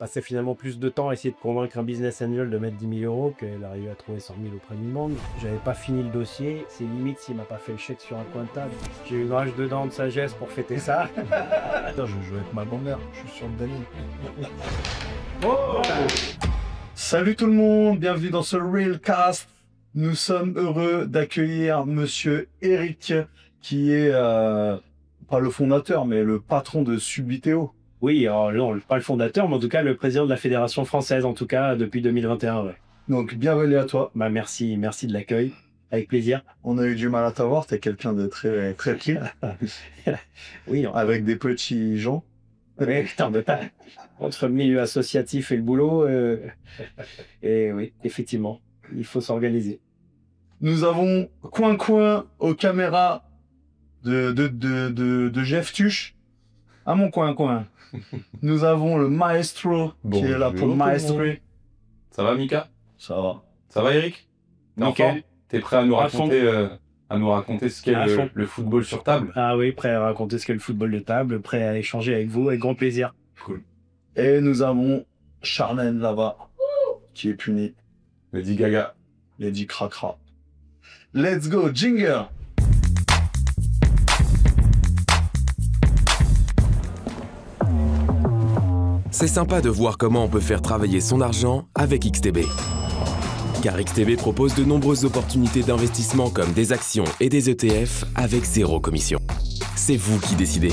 passait finalement plus de temps à essayer de convaincre un business angel de mettre 10 000 € qu'elle arrivait à trouver 100 000 auprès d'une banque. J'avais pas fini le dossier, c'est limite s'il m'a pas fait le chèque sur un coin de table. J'ai eu une rage de dents de sagesse pour fêter ça. Attends, je joue avec ma grand-mère, je suis sur le Danny. Oh Salut tout le monde, bienvenue dans ce Realcast. Nous sommes heureux d'accueillir monsieur Eric, qui est pas le fondateur, mais le patron de Subbiteo. Oui, alors non, pas le fondateur, mais en tout cas le président de la Fédération française, en tout cas depuis 2021. Ouais. Donc bienvenue à toi. Bah merci de l'accueil, avec plaisir. On a eu du mal à t'avoir, t'es quelqu'un de très très chill, Oui, avec des petits gens. mais putain, entre le milieu associatif et le boulot, et oui, effectivement, il faut s'organiser. Nous avons Coin aux caméras de Jeff Tuche. À mon coin. Nous avons le maestro qui est là pour maestrer. Ça va, Mika? Ça va. Ça va, Eric? Nickel. T'es prêt à nous raconter ce qu'est le football sur table? Ah oui, prêt à raconter ce qu'est le football de table, prêt à échanger avec vous, avec grand plaisir. Cool. Et nous avons Charlène là-bas, qui est puni. Lady Gaga. Lady Cracra. Let's go, jingle! C'est sympa de voir comment on peut faire travailler son argent avec XTB. Car XTB propose de nombreuses opportunités d'investissement comme des actions et des ETF avec zéro commission. C'est vous qui décidez.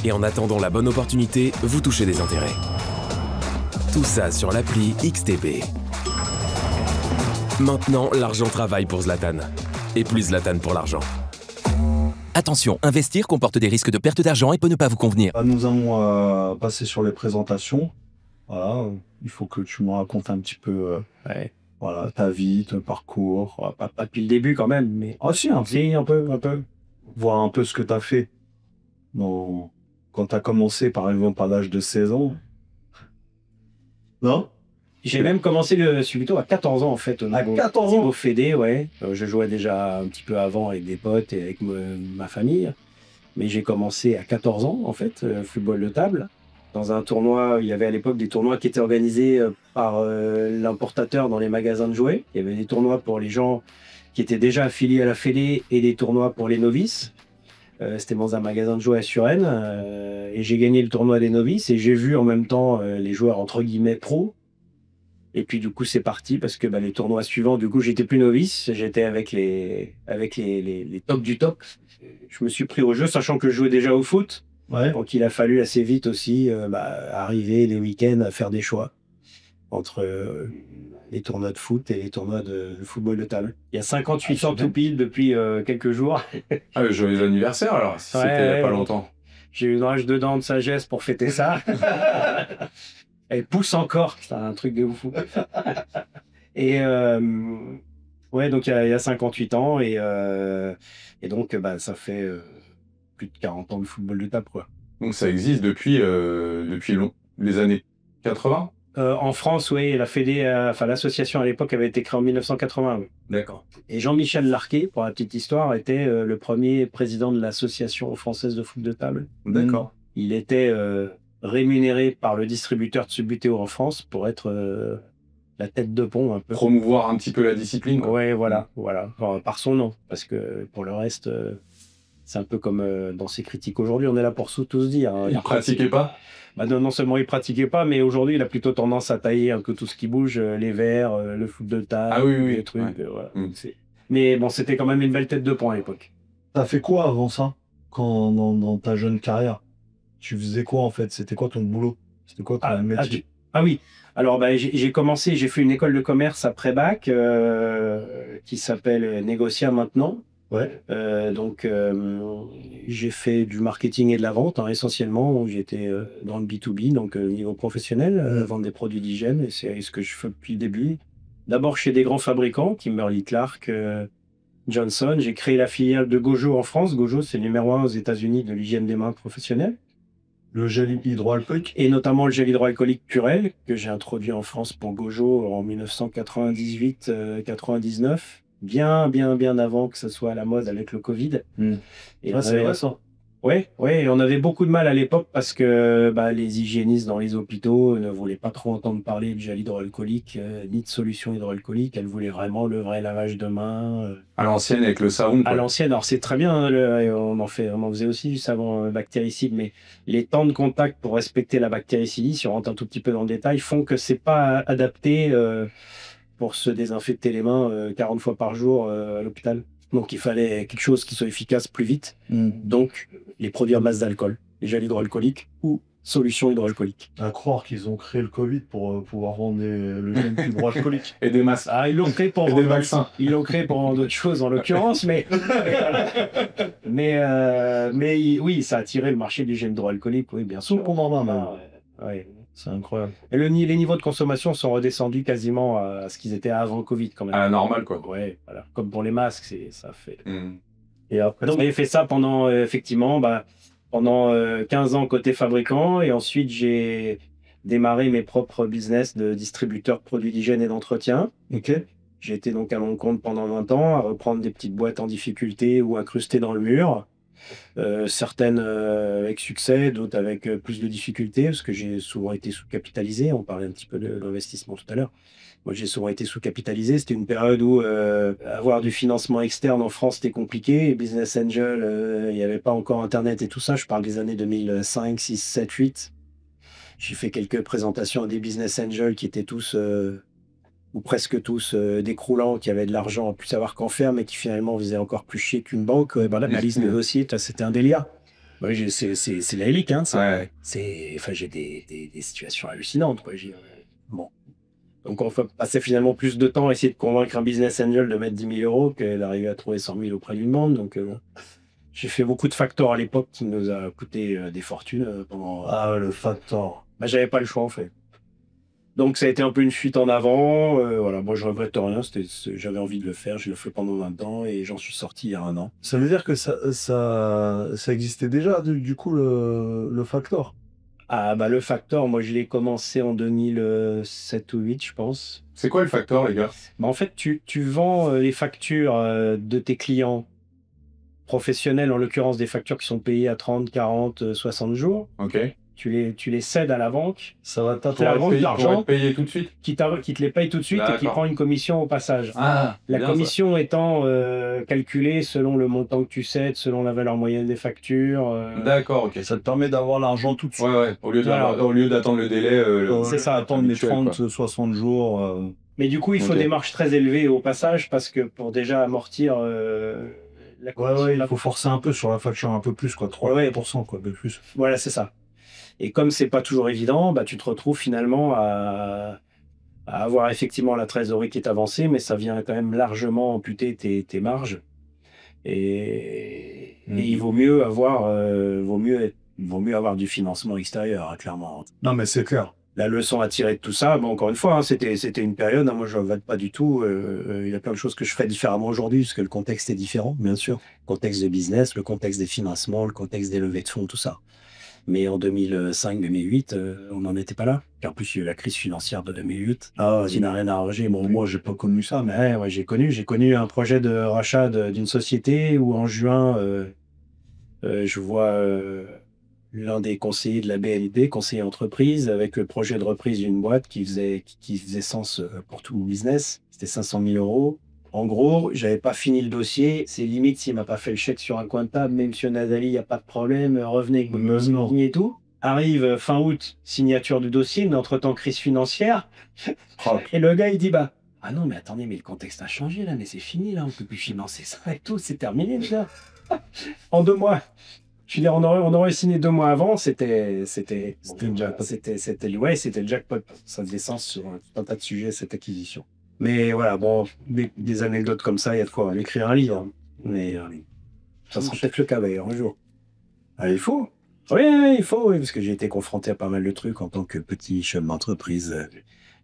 Et en attendant la bonne opportunité, vous touchez des intérêts. Tout ça sur l'appli XTB. Maintenant, l'argent travaille pour Zlatan. Et plus Zlatan pour l'argent. Attention, investir comporte des risques de perte d'argent et peut ne pas vous convenir. Nous allons passer sur les présentations. Voilà, il faut que tu me racontes un petit peu Ouais. voilà, ta vie, ton parcours. Oh, pas depuis le début quand même, mais Ah si, un peu. si, un peu. Voir un peu ce que tu as fait. Quand tu as commencé, par exemple, à l'âge de 16 ans. Non? J'ai même commencé le Subbiteo à 14 ans en fait. À 14 ans? Au Fédé, ouais. Je jouais déjà un petit peu avant avec des potes et avec ma famille. Mais j'ai commencé à 14 ans en fait, football de table. Dans un tournoi, il y avait à l'époque des tournois qui étaient organisés par l'importateur dans les magasins de jouets. Il y avait des tournois pour les gens qui étaient déjà affiliés à la Fédé et des tournois pour les novices. C'était dans un magasin de jouets à Suresnes. Et j'ai gagné le tournoi des novices et j'ai vu en même temps les joueurs entre guillemets pros. Et puis du coup c'est parti parce que les tournois suivants, du coup j'étais plus novice, j'étais avec les tops du top. Je me suis pris au jeu sachant que je jouais déjà au foot. Ouais. Donc il a fallu assez vite aussi arriver les week-ends à faire des choix entre les tournois de foot et les tournois de football de table. Il y a 58 ans tout pile depuis quelques jours. Ah, joyeux anniversaire alors, si Ouais, c'était il y a pas ouais. longtemps. J'ai eu une rage de dents de sagesse pour fêter ça. Elle pousse encore, c'est un truc de fou. Et ouais, donc il y a 58 ans et donc ça fait plus de 40 ans de football de table, quoi. Donc ça existe depuis les années 80? En France, oui, la Fédé, l'association à l'époque avait été créée en 1980. Oui. D'accord. Et Jean-Michel Larquet, pour la petite histoire, était le premier président de l'association française de foot de table. D'accord. Il était rémunéré par le distributeur de Subbiteo en France pour être la tête de pont un peu. Promouvoir un petit peu la discipline, quoi. Ouais, voilà. Enfin, par son nom, parce que pour le reste, c'est un peu comme dans ces critiques aujourd'hui, on est là pour tous dire. Hein. Il pratiquait pas? Non seulement il pratiquait pas, mais aujourd'hui il a plutôt tendance à tailler un peu tout ce qui bouge, les verres, le foot de table, Ah oui, les trucs. ouais. Voilà. Mm. Mais bon, c'était quand même une belle tête de pont à l'époque. T'as fait quoi avant ça, dans ta jeune carrière? Tu faisais quoi en fait? C'était quoi ton boulot? C'était quoi ton métier? Ah oui, alors j'ai commencé, j'ai fait une école de commerce après bac qui s'appelle Négocia maintenant. Ouais. J'ai fait du marketing et de la vente essentiellement, où j'étais dans le B2B, donc niveau professionnel, vendre des produits d'hygiène, et c'est ce que je fais depuis le début. D'abord chez des grands fabricants, Kimberly-Clark, Johnson. J'ai créé la filiale de Gojo en France. Gojo, c'est le numéro 1 aux États-Unis de l'hygiène des mains professionnelle. Le gel hydroalcoolique? Et notamment le gel hydroalcoolique Purell, que j'ai introduit en France pour Gojo en 1998-99. Bien avant que ça soit à la mode avec le Covid. Et là, c'est vrai ça. Ouais, ouais, on avait beaucoup de mal à l'époque parce que les hygiénistes dans les hôpitaux ne voulaient pas trop entendre parler de gel hydroalcoolique ni de solution hydroalcoolique. Elles voulaient vraiment le vrai lavage de mains. À l'ancienne avec le savon, À quoi. l'ancienne, alors c'est très bien, hein, on en faisait aussi du savon bactéricide, mais les temps de contact pour respecter la bactéricide, si on rentre un tout petit peu dans le détail, font que c'est pas adapté pour se désinfecter les mains 40 fois par jour à l'hôpital. Donc il fallait quelque chose qui soit efficace plus vite. Donc les produits à base d'alcool, les gels hydroalcooliques ou solutions hydroalcooliques. À croire qu'ils ont créé le Covid pour pouvoir vendre le gel hydroalcoolique. Et des masques. Ah, ils l'ont créé pour Et des vaccins. Ils l'ont créé pour vendre d'autres choses en l'occurrence, mais oui, ça a attiré le marché du gel hydroalcoolique, oui, bien sûr. Pendant un an, Ouais. c'est incroyable. Et les niveaux de consommation sont redescendus quasiment à ce qu'ils étaient avant le Covid quand même. À la normale, quoi. Ouais, voilà. Comme pour les masques, ça fait. Et après, Donc j'ai fait ça pendant pendant 15 ans côté fabricant, et ensuite j'ai démarré mes propres business de distributeur de produits d'hygiène et d'entretien. ok. J'ai été donc à mon compte pendant 20 ans à reprendre des petites boîtes en difficulté ou incrustées dans le mur. Certaines avec succès, d'autres avec plus de difficultés, parce que j'ai souvent été sous-capitalisé. On parlait un petit peu de l'investissement tout à l'heure. Moi, j'ai souvent été sous-capitalisé. C'était une période où avoir du financement externe en France, c'était compliqué. Et Business Angel, il n'y avait pas encore Internet et tout ça. Je parle des années 2005, 6, 7, 8. J'ai fait quelques présentations à des Business Angels qui étaient tous, ou presque tous, des croulants, qui avaient de l'argent à plus savoir qu'en faire, mais qui finalement faisaient encore plus chier qu'une banque. L'analyse de dossier, c'était un délire. Ouais, c'est la hélique, hein. J'ai des situations hallucinantes, quoi. Bon. Donc, on passait finalement plus de temps à essayer de convaincre un business angel de mettre 10 000 € que d'arriver à trouver 100 000 auprès d'une banque. Donc, j'ai fait beaucoup de factors à l'époque qui nous a coûté des fortunes pendant. Ah, le factor. J'avais pas le choix, en fait. Donc, ça a été un peu une fuite en avant. Voilà, moi, je regrette rien. J'avais envie de le faire. Je l'ai fait pendant 20 ans et j'en suis sorti il y a 1 an. Ça veut dire que ça existait déjà, du coup, le factor. Ah, le factor, moi, je l'ai commencé en 2007 ou 2008, je pense. C'est quoi le factor, les gars? En fait, tu vends les factures de tes clients professionnels, en l'occurrence des factures qui sont payées à 30, 40, 60 jours. Ok. Tu les cèdes à la banque. Ça va C'est la banque d'argent être payé tout de suite. qui te les paye tout de suite et qui prend une commission au passage. Ah, La bien, commission étant calculée selon le montant que tu cèdes, selon la valeur moyenne des factures. D'accord, ok. Ça te permet d'avoir l'argent tout de suite. Ouais. Au lieu d'attendre le délai. C'est ça, attendre les habituel, 30, 60 jours. Mais du coup, il faut Ok. des marges très élevées au passage parce que pour déjà amortir la commission. Il faut forcer un peu sur la facture, un peu plus, quoi. 3%, quoi, de plus. Voilà, c'est ça. Et comme c'est pas toujours évident, tu te retrouves finalement à avoir effectivement la trésorerie qui est avancée, mais ça vient quand même largement amputer tes marges. Et il vaut mieux avoir du financement extérieur, hein, clairement. Non, mais c'est clair. La leçon à tirer de tout ça, encore une fois, hein, c'était une période, hein, moi je ne regrette pas du tout. Il y a plein de choses que je fais différemment aujourd'hui, parce que le contexte est différent, bien sûr. Le contexte de business, le contexte des financements, le contexte des levées de fonds, tout ça. Mais en 2005-2008, on n'en était pas là. Et en plus, il y a eu la crise financière de 2008. Qui n'a rien arrangé. Bon, moi, j'ai pas connu ça, mais j'ai connu un projet de rachat d'une société où en juin, je vois l'un des conseillers de la BNP, conseiller entreprise, avec le projet de reprise d'une boîte qui faisait sens pour tout le business. C'était 500 000 €. En gros, j'avais pas fini le dossier. C'est limite s'il m'a pas fait le chèque sur un coin de table, mais monsieur Nadali, il n'y a pas de problème, revenez avec votre signé et tout. Arrive fin août, signature du dossier, mais entre-temps, crise financière. Et le gars, il dit, ah non, mais attendez, mais le contexte a changé là, mais c'est fini là, on peut plus financer ça et tout, c'est terminé déjà. En 2 mois. Je veux dire, on aurait signé 2 mois avant, c'était le jackpot. Ça faisait sens sur tout un tas de sujets, cette acquisition. Mais voilà, bon, des anecdotes comme ça, il y a de quoi écrire un livre. Mais ça sera peut-être le cas d'ailleurs un jour. Il faut. Oui, il faut, parce que j'ai été confronté à pas mal de trucs en tant que petit chef d'entreprise. Les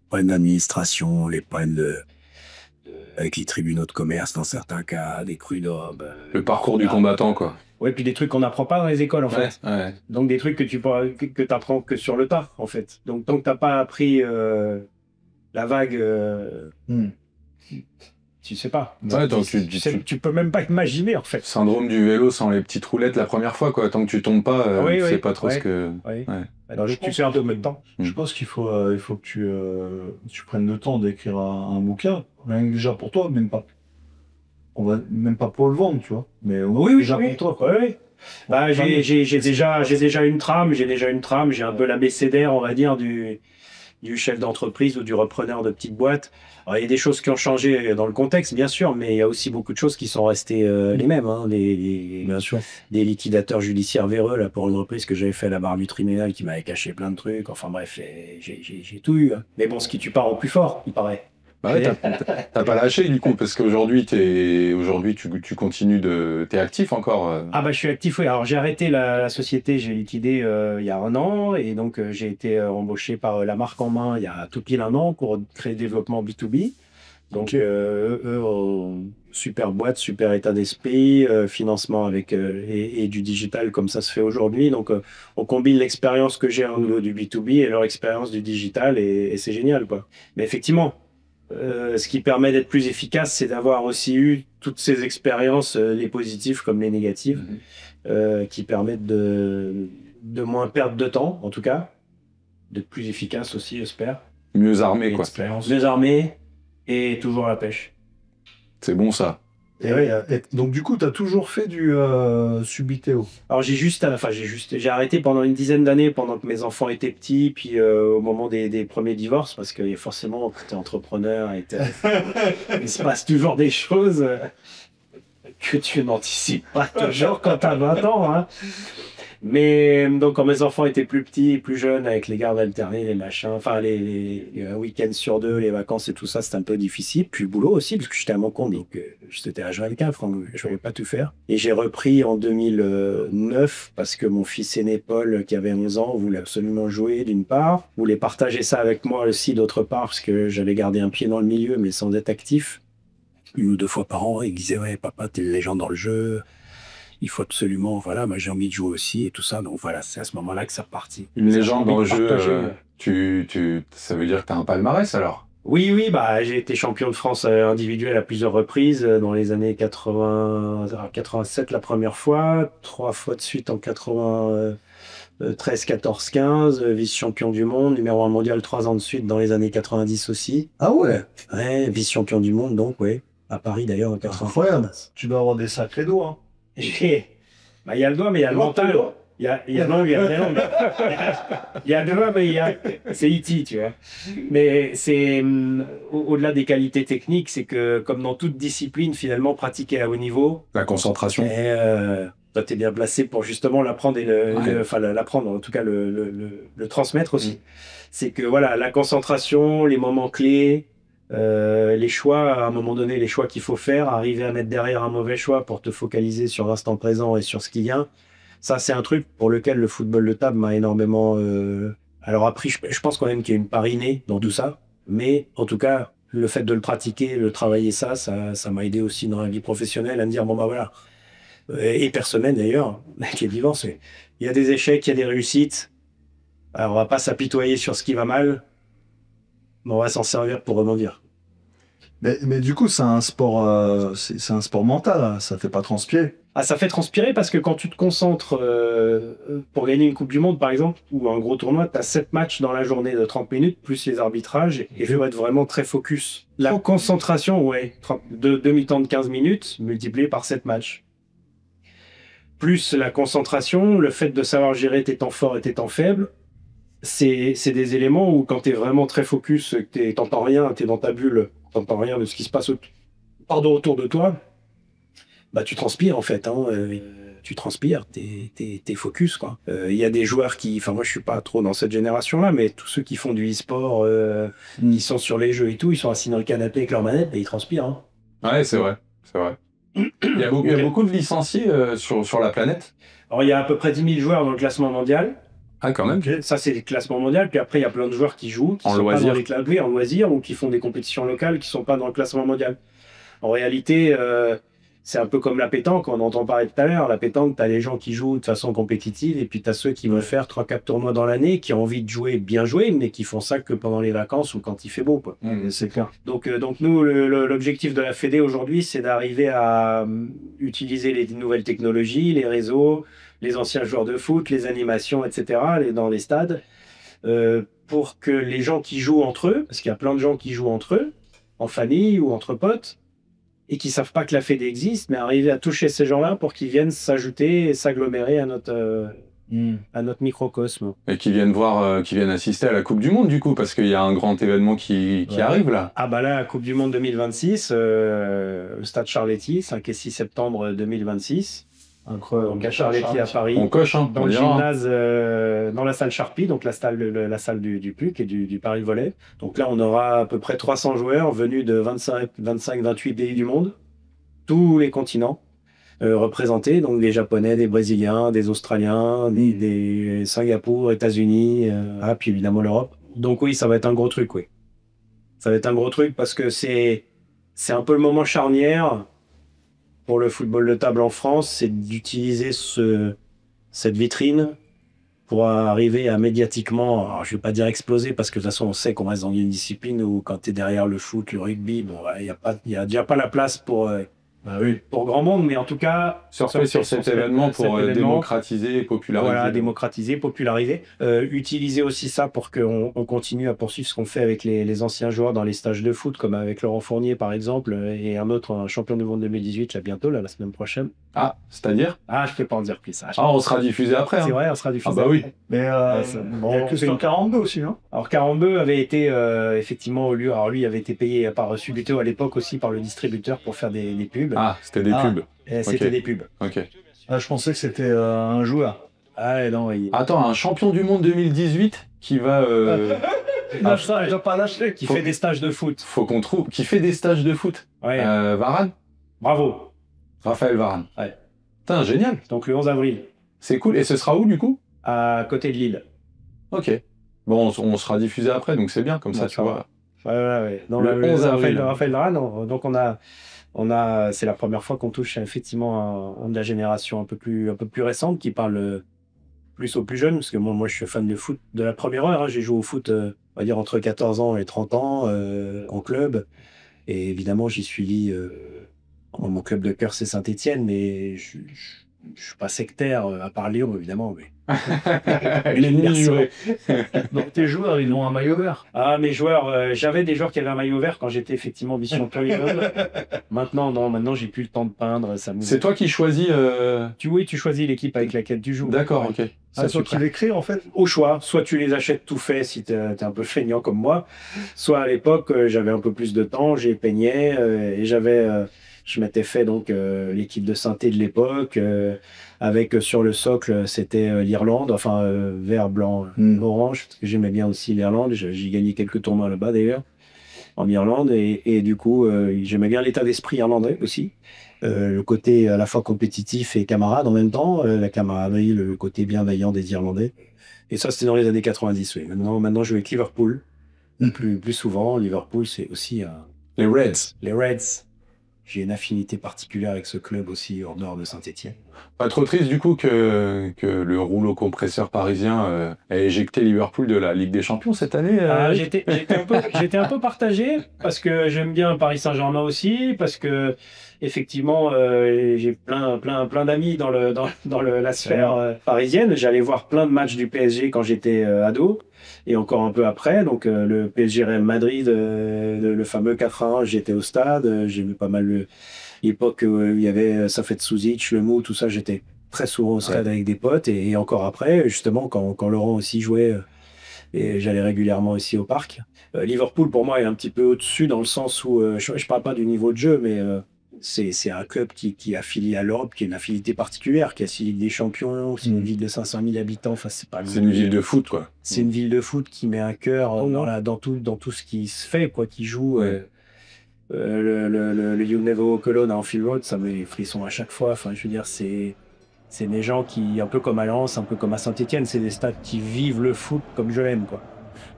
problèmes d'administration, les problèmes avec les tribunaux de commerce dans certains cas, des crues d'aube. Le parcours du combattant, quoi. Ouais, puis des trucs qu'on n'apprend pas dans les écoles, en fait. Ouais. Donc des trucs que tu apprends que sur le tas, en fait. Donc tant que tu n'as pas appris la vague, tu tu sais pas. Ouais, donc tu peux même pas imaginer, en fait. Syndrome du vélo sans les petites roulettes la première fois, quoi. Tant que tu tombes pas, tu sais pas trop ce que... Oui. Ouais. Alors, tu sais un peu de temps. Je pense qu'il faut que tu prennes le temps d'écrire un bouquin, rien que déjà pour toi, même pas. On va même pas pour le vendre, tu vois. Mais déjà pour toi. Oui. Bah, j'ai déjà une trame, j'ai un peu l'abécédaire, on va dire, du chef d'entreprise ou du repreneur de petite boîte. Alors, il y a des choses qui ont changé dans le contexte, bien sûr, mais il y a aussi beaucoup de choses qui sont restées les mêmes. Hein. Bien sûr. Des liquidateurs judiciaires véreux là, pour une reprise que j'avais fait à la barre du tribunal qui m'avait caché plein de trucs. Enfin bref, j'ai tout eu. Hein. Mais bon, ce qui tue pas rend plus fort, il paraît. Bah ouais, t'as pas lâché du coup, parce qu'aujourd'hui tu continues t'es actif encore. Ah bah je suis actif, oui. Alors j'ai arrêté la société, j'ai liquidé il y a 1 an, et donc j'ai été embauché par la marque en main il y a tout pile 1 an pour créer le développement B2B. Donc eux, super boîte, super état d'esprit, financement avec et du digital comme ça se fait aujourd'hui. Donc on combine l'expérience que j'ai au niveau du B2B et leur expérience du digital, et c'est génial, quoi. Mais effectivement, ce qui permet d'être plus efficace, c'est d'avoir aussi eu toutes ces expériences, les positives comme les négatives, qui permettent de moins perdre de temps, en tout cas, d'être plus efficace aussi, j'espère. Mieux armé, quoi. Mieux armé et toujours à la pêche. C'est bon, ça. Et donc du coup, tu as toujours fait du Subitéo. Alors j'ai arrêté pendant une dizaine d'années pendant que mes enfants étaient petits, puis au moment des premiers divorces, parce que forcément, quand tu es entrepreneur, il se passe toujours des choses que tu n'anticipes pas toujours quand tu as 20 ans. Hein. Mais donc quand mes enfants étaient plus petits, plus jeunes, avec les gardes alternés, les machins, enfin les week-ends sur 2, les vacances et tout ça, c'était un peu difficile. Puis le boulot aussi, parce que j'étais à mon compte, donc j'étais à H24, je ne pouvais pas tout faire. Et j'ai repris en 2009 parce que mon fils aîné Paul, qui avait 11 ans, voulait absolument jouer d'une part, voulait partager ça avec moi aussi d'autre part, parce que j'avais gardé un pied dans le milieu, mais sans être actif. 1 ou 2 fois par an, il disait « Ouais, papa, t'es une légende dans le jeu. Il faut absolument, voilà, moi j'ai envie de jouer aussi et tout ça. » Donc voilà, c'est à ce moment-là que c'est reparti. Une légende dans le jeu, ça veut dire que tu as un palmarès alors? Oui, bah, j'ai été champion de France individuel à plusieurs reprises dans les années 87 la première fois, 3 fois de suite en 93, 14, 15, vice-champion du monde, numéro 1 mondial 3 ans de suite dans les années 90 aussi. Ah ouais? Ouais, vice-champion du monde donc, ouais. À Paris d'ailleurs en 80. Incroyable. Tu dois avoir des sacrés doigts. Hein. Bah, il y a le doigt, mais il y a le mental. Il y a le doigt, mais c'est E.T., tu vois. Mais c'est au-delà des qualités techniques, c'est que comme dans toute discipline, finalement, pratiquer à haut niveau. La concentration. Toi, t'es bien placé pour justement l'apprendre l'apprendre, en tout cas le transmettre aussi. C'est que voilà, la concentration, les moments clés. Les choix, à un moment donné, les choix qu'il faut faire, arriver à mettre derrière un mauvais choix pour te focaliser sur l'instant présent et sur ce qui vient, ça c'est un truc pour lequel le football de table m'a énormément... Alors après, je pense quand même qu'il y a une part innée dans tout ça, mais en tout cas, le fait de le pratiquer, de travailler ça m'a aidé aussi dans la vie professionnelle à me dire, bon bah voilà, et personnelle d'ailleurs, avec les vivants, il y a des échecs, il y a des réussites, alors on va pas s'apitoyer sur ce qui va mal, on va s'en servir pour rebondir. Mais du coup, c'est un sport, c'est un sport mental, hein. Ça fait pas transpirer. Ah, ça fait transpirer parce que quand tu te concentres pour gagner une Coupe du Monde, par exemple, ou un gros tournoi, tu as 7 matchs dans la journée de 30 minutes, plus les arbitrages, et je dois être vraiment très focus. La concentration, ouais, de demi-temps de 15 minutes, multiplié par 7 matchs. Plus la concentration, le fait de savoir gérer tes temps forts et tes temps faibles, c'est des éléments où quand tu es vraiment très focus, que t'entends rien, tu es dans ta bulle, t'entends rien de ce qui se passe autour de toi, bah tu transpires en fait, hein, tu transpires, t'es focus quoi. Il y a des joueurs enfin moi je suis pas trop dans cette génération-là, mais tous ceux qui font du e-sport, qui sont sur les jeux et tout, ils sont assis dans le canapé avec leur manette et ils transpirent. Hein. Ouais, c'est vrai. Il y a beaucoup de licenciés sur la planète. Alors il y a à peu près 10 000 joueurs dans le classement mondial. Ah, quand même. Okay. Ça, c'est le classement mondial. Puis après, il y a plein de joueurs qui jouent, qui en sont loisir. Pas dans les en loisir ou qui font des compétitions locales qui sont pas dans le classement mondial. En réalité, c'est un peu comme la pétanque, on entend parler tout à l'heure. La pétanque, tu as les gens qui jouent de façon compétitive et puis tu as ceux qui veulent faire 3-4 tournois dans l'année, qui ont envie de jouer, bien jouer, mais qui font ça que pendant les vacances ou quand il fait beau, quoi. C'est clair. Donc nous, l'objectif de la Fédé aujourd'hui, c'est d'arriver à utiliser les nouvelles technologies, les réseaux, les anciens joueurs de foot, les animations, etc., dans les stades, pour que les gens qui jouent entre eux, parce qu'il y a plein de gens qui jouent entre eux, en famille ou entre potes, et qui savent pas que la Fédé existe, mais arriver à toucher ces gens-là pour qu'ils viennent s'ajouter et s'agglomérer à notre microcosme. Et qui viennent qui viennent assister à la Coupe du Monde, du coup, parce qu'il y a un grand événement qui arrive, là. Ah bah là, la Coupe du Monde 2026, le stade Charletti, 5 et 6 septembre 2026. Incroyable. Donc à Charletti, à Paris. On coche, hein. Dans le gymnase, dans la salle Sharpie, donc la salle du PUC et du Paris Volley. Donc là, on aura à peu près 300 joueurs venus de 25-28 pays du monde, tous les continents représentés, donc des Japonais, des Brésiliens, des Australiens, des Singapour, États-Unis, puis évidemment l'Europe. Donc oui, ça va être un gros truc, oui. Ça va être un gros truc parce que c'est un peu le moment charnière pour le football de table en France, c'est d'utiliser cette vitrine pour arriver à médiatiquement, alors je ne vais pas dire exploser, parce que de toute façon on sait qu'on reste dans une discipline où quand tu es derrière le foot, le rugby, bon, il n'y a déjà pas la place pour grand monde, mais en tout cas... Surfer sur cet événement pour démocratiser, populariser. Voilà, démocratiser, populariser. Utiliser aussi ça pour qu'on continue à poursuivre ce qu'on fait avec les anciens joueurs dans les stages de foot, comme avec Laurent Fournier par exemple, et un champion du monde 2018, là, bientôt, là, la semaine prochaine. Ah, c'est-à-dire? Ah, je ne peux pas en dire plus. On sera diffusé après. C'est vrai, on sera diffusé. Ah bah oui. Mais il y a que une 42 aussi, non? Alors 42 avait été effectivement au lieu. Alors lui avait été payé par Subito à l'époque aussi par le distributeur pour faire des pubs. Ah, c'était des pubs. C'était des pubs. Ok. Ah, je pensais que c'était un joueur. Ah non, Attends, un champion du monde 2018 qui va... Il n'a pas lâché. Qui fait des stages de foot. Faut qu'on trouve. Qui fait des stages de foot. Ouais. Varane. Bravo. Raphaël Varane. Ouais. Putain, génial. Donc le 11 avril. C'est cool. Et ce sera où du coup? À côté de Lille. Ok. Bon, on sera diffusé après, donc c'est bien comme ça, tu vois. Ouais. Dans le 11 avril. Raphaël Varane, donc c'est la première fois qu'on touche effectivement de la génération un peu plus récente qui parle plus aux plus jeunes, parce que moi je suis fan de foot de la première heure, hein. J'ai joué au foot, on va dire entre 14 ans et 30 ans en club, et évidemment j'y suivi, mon club de cœur c'est Saint-Étienne, mais je suis pas sectaire, à part Lyon évidemment, mais... Donc tes joueurs, ils ont un maillot vert. Ah, mes joueurs, j'avais des joueurs qui avaient un maillot vert quand j'étais effectivement vice-champion. Maintenant, non, maintenant j'ai plus le temps de peindre. C'est toi qui choisis. Oui, tu choisis l'équipe avec laquelle tu joues. D'accord, ok. C'est toi qui l'écris en fait. Au choix, soit tu les achètes tout fait si t'es un peu feignant comme moi, soit à l'époque j'avais un peu plus de temps, j'ai peigné et je m'étais fait donc l'équipe de synthé de l'époque avec sur le socle c'était l'Irlande, enfin vert, blanc, orange, parce que j'aimais bien aussi l'Irlande. J'ai gagné quelques tournois là-bas d'ailleurs en Irlande et du coup j'aimais bien l'état d'esprit irlandais aussi, le côté à la fois compétitif et camarade en même temps, la camaraderie, le côté bienveillant des Irlandais. Et ça c'était dans les années 90. Oui. Maintenant je joue avec Liverpool plus souvent. Liverpool c'est aussi les Reds. Les Reds. J'ai une affinité particulière avec ce club aussi, hors nord de Saint-Étienne. Pas trop triste du coup que le rouleau compresseur parisien ait éjecté Liverpool de la Ligue des Champions cette année. J'étais un peu partagé parce que j'aime bien Paris Saint-Germain aussi, parce que effectivement j'ai plein d'amis dans la sphère parisienne. J'allais voir plein de matchs du PSG quand j'étais ado. Et encore un peu après, donc le PSG Real Madrid, le fameux 4-1, j'étais au stade, j'ai vu pas mal l'époque où il y avait Safet Suzic, le Mou, tout ça, j'étais très souvent au stade avec des potes, et encore après, justement, quand Laurent aussi jouait, et j'allais régulièrement aussi au parc. Liverpool, pour moi, est un petit peu au-dessus dans le sens où, je parle pas du niveau de jeu, mais c'est un club qui est affilié à l'Europe, qui a une affinité particulière, qui a 6 Ligues des Champions, c'est une ville de 500 000 habitants, enfin c'est une ville de foot, quoi. C'est une ville de foot qui met un cœur dans tout ce qui se fait, quoi, qui joue. Le You Never Walk Alone à Anfield Road, ça met les frissons à chaque fois. Enfin, je veux dire, c'est des gens qui, un peu comme à Lens, un peu comme à Saint-Étienne, c'est des stades qui vivent le foot comme je l'aime, quoi.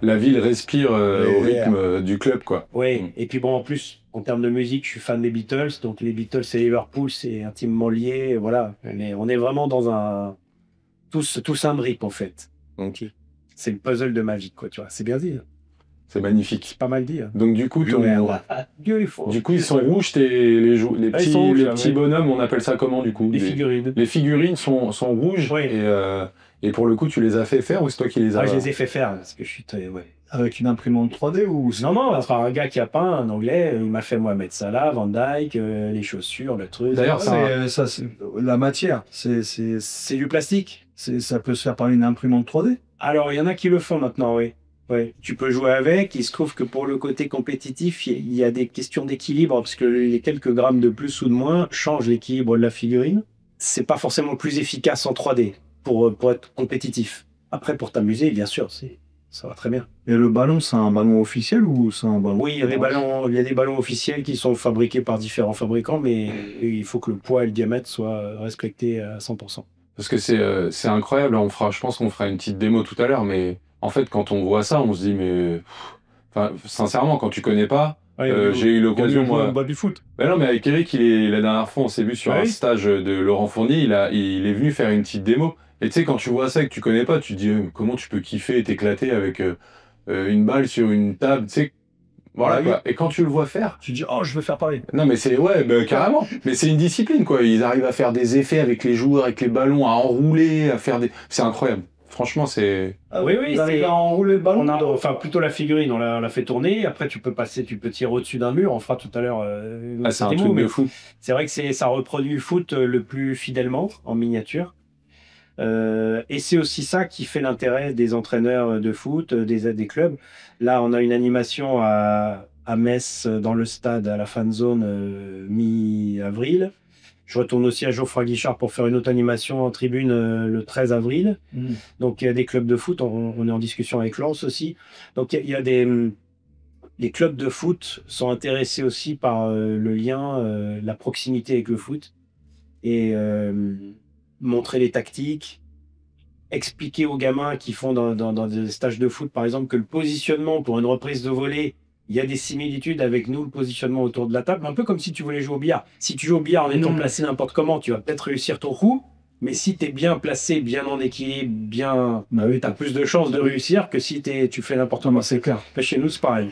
la ville respire au Ouais. rythme du club, quoi. Ouais, et puis bon, en plus, en termes de musique, je suis fan des Beatles, donc les Beatles et Liverpool, c'est intimement lié, voilà. On est vraiment dans un... Tous un brick, en fait. Donc, C'est le puzzle de ma vie, quoi, tu vois. C'est bien dit, hein. c'est magnifique. Pas mal dit, hein. Donc du coup, Beautiful. du coup, ils sont rouges, les Ah, ils sont rouges, les là, petits ouais. bonhommes, on appelle ça comment du coup? Les figurines. Les figurines sont rouges Oui. et pour le coup, tu les as fait faire ou c'est toi qui les as... Ah, je les ai fait faire, parce que je suis très... Ouais. Avec une imprimante 3D ou Non, non, enfin, un gars qui a peint, un anglais, il m'a fait Mohamed Salah, Van Dyke, les chaussures, le truc. D'ailleurs, ça, c'est la matière. C'est du plastique. Ça peut se faire par une imprimante 3D. Alors, il y en a qui le font maintenant, oui. Ouais. Tu peux jouer avec. Il se trouve que pour le côté compétitif, il y a des questions d'équilibre, parce que les quelques grammes de plus ou de moins changent l'équilibre de la figurine. C'est pas forcément plus efficace en 3D pour être compétitif. Après, pour t'amuser, bien sûr, ça va très bien. Et le ballon, c'est un ballon officiel ou c'est un ballon? Oui, il y a des ballons officiels qui sont fabriqués par différents fabricants, mais il faut que le poids et le diamètre soient respectés à 100%. Parce que c'est incroyable, je pense qu'on fera une petite démo tout à l'heure, mais en fait, quand on voit ça, on se dit, mais... Enfin, sincèrement, quand tu connais pas, j'ai eu l'occasion, moi... du foot. Ben non, mais avec Eric, la dernière fois, on s'est vu sur Ah un oui. stage de Laurent Fournier, il est venu faire une petite démo. Et tu sais, quand tu vois ça et que tu connais pas, tu te dis, comment tu peux kiffer et t'éclater avec une balle sur une table, tu sais... Voilà, Ah oui. quoi. Et quand tu le vois faire... Tu dis, oh, je veux faire pareil. Non, mais c'est... Ouais, bah, carrément. Mais c'est une discipline, quoi. Ils arrivent à faire des effets avec les joueurs, avec les ballons, à enrouler, à faire des... C'est incroyable. Franchement, c'est... Ah Oui, oui, vous arrivez c'est- à enrouler le ballon. Enfin, plutôt la figurine, on l'a fait tourner. Après, tu peux tirer au-dessus d'un mur. On fera tout à l'heure. Ah, c'est un démo, truc mais de fou. c'est vrai que ça reproduit le foot le plus fidèlement en miniature. Et c'est aussi ça qui fait l'intérêt des entraîneurs de foot, des clubs. Là, on a une animation à Metz, dans le stade, à la fan zone, mi-avril. Je retourne aussi à Geoffroy Guichard pour faire une autre animation en tribune le 13 avril. Mm. Donc, il y a des clubs de foot. On est en discussion avec Lens aussi. Donc, il y a les clubs de foot sont intéressés aussi par le lien, la proximité avec le foot. Et montrer les tactiques, expliquer aux gamins qui font dans des stages de foot, par exemple, que le positionnement pour une reprise de volée, il y a des similitudes avec nous, le positionnement autour de la table, un peu comme si tu voulais jouer au billard. Si tu joues au billard en étant placé n'importe comment, tu vas peut-être réussir ton coup, mais si tu es bien placé, bien en équilibre, bien, Bah oui, tu as plus de chances de réussir que si tu fais n'importe quoi. c'est clair. Chez nous, c'est pareil.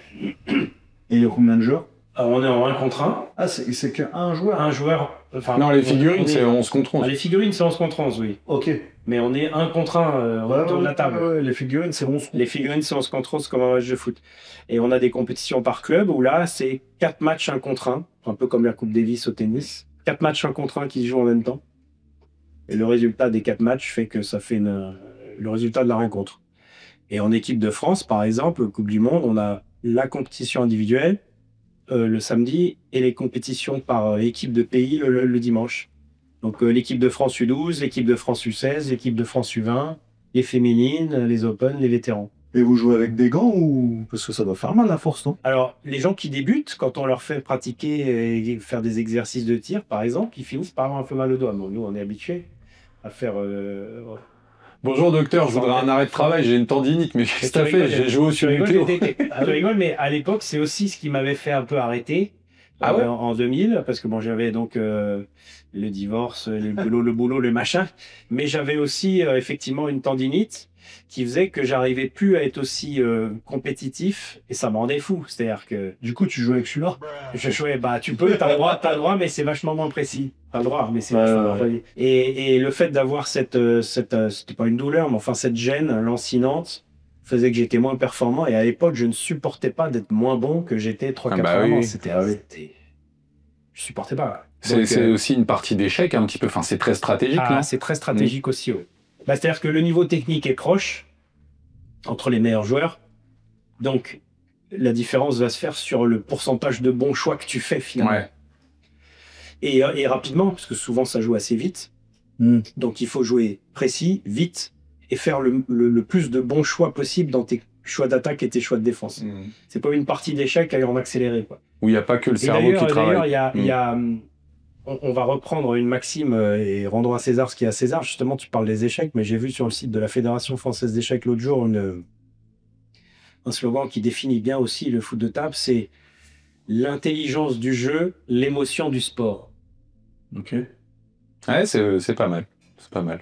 Et il y a combien de joueurs? Alors, on est en 1 contre 1, Ah, c'est qu'un joueur. un joueur. Enfin, Non, les figurines, on est- c'est 11 contre 11. Ah, les figurines, c'est 11 contre 11, oui. Ok. Mais on est 1 contre 1 autour de la table. Ouais, les figurines, c'est 11. Les figurines, c'est 11 contre 11 comme un match de foot. Et on a des compétitions par club où là, c'est 4 matchs 1 contre 1, un peu comme la Coupe Davis au tennis. 4 matchs 1 contre 1 qui se jouent en même temps. Et le résultat des 4 matchs fait que ça fait le résultat de la rencontre. Et en équipe de France, par exemple, Coupe du Monde, on a la compétition individuelle le samedi et les compétitions par équipe de pays le dimanche. Donc l'équipe de France U12, l'équipe de France U16, l'équipe de France U20, les féminines, les Open, les vétérans. Et vous jouez avec des gants ou... Parce que ça doit faire mal à force, non? Alors, les gens qui débutent, quand on leur fait pratiquer et faire des exercices de tir, par exemple, ils finissent par avoir un peu mal au doigt. Bon, nous, on est habitués à faire... Bonjour docteur, je voudrais un arrêt de travail, j'ai une tendinite, mais qu'est-ce que t'as fait? J'ai joué au Tu rigoles, Sudoku. tu rigoles, mais à l'époque, c'est aussi ce qui m'avait fait un peu arrêter. Ah ouais En 2000, parce que bon, j'avais donc le divorce, le boulot, le machin, mais j'avais aussi effectivement une tendinite qui faisait que j'arrivais plus à être aussi compétitif et ça me rendait fou. C'est-à-dire que Du coup, tu joues avec celui-là? je jouais, bah tu peux, t'as le droit, mais c'est vachement moins précis. T'as le droit, mais c'est Ouais, vachement ouais, moins précis. Et le fait d'avoir cette c'était pas une douleur, mais enfin cette gêne lancinante faisait que j'étais moins performant. Et à l'époque, je ne supportais pas d'être moins bon que j'étais 3-4 Ah bah ans avant. oui. C'était... Je supportais pas. C'est Donc, aussi une partie d'échec un petit peu, enfin c'est très stratégique, non? c'est très stratégique aussi. Ouais. Bah, c'est-à-dire que le niveau technique est proche entre les meilleurs joueurs. Donc, la différence va se faire sur le pourcentage de bons choix que tu fais finalement. Ouais. Et rapidement, parce que souvent ça joue assez vite. Mm. Donc, il faut jouer précis, vite, et faire le plus de bons choix possible dans tes choix d'attaque et tes choix de défense. C'est pas une partie d'échec en accéléré, quoi. Où il n'y a pas que le Et cerveau qui d'ailleurs, travaille. il y a on va reprendre une maxime et rendons à César ce qui est à César. Justement, tu parles des échecs, mais j'ai vu sur le site de la Fédération française d'échecs l'autre jour un slogan qui définit bien aussi le foot de table, c'est l'intelligence du jeu, l'émotion du sport. Ok. Ouais, c'est pas mal. C'est pas mal.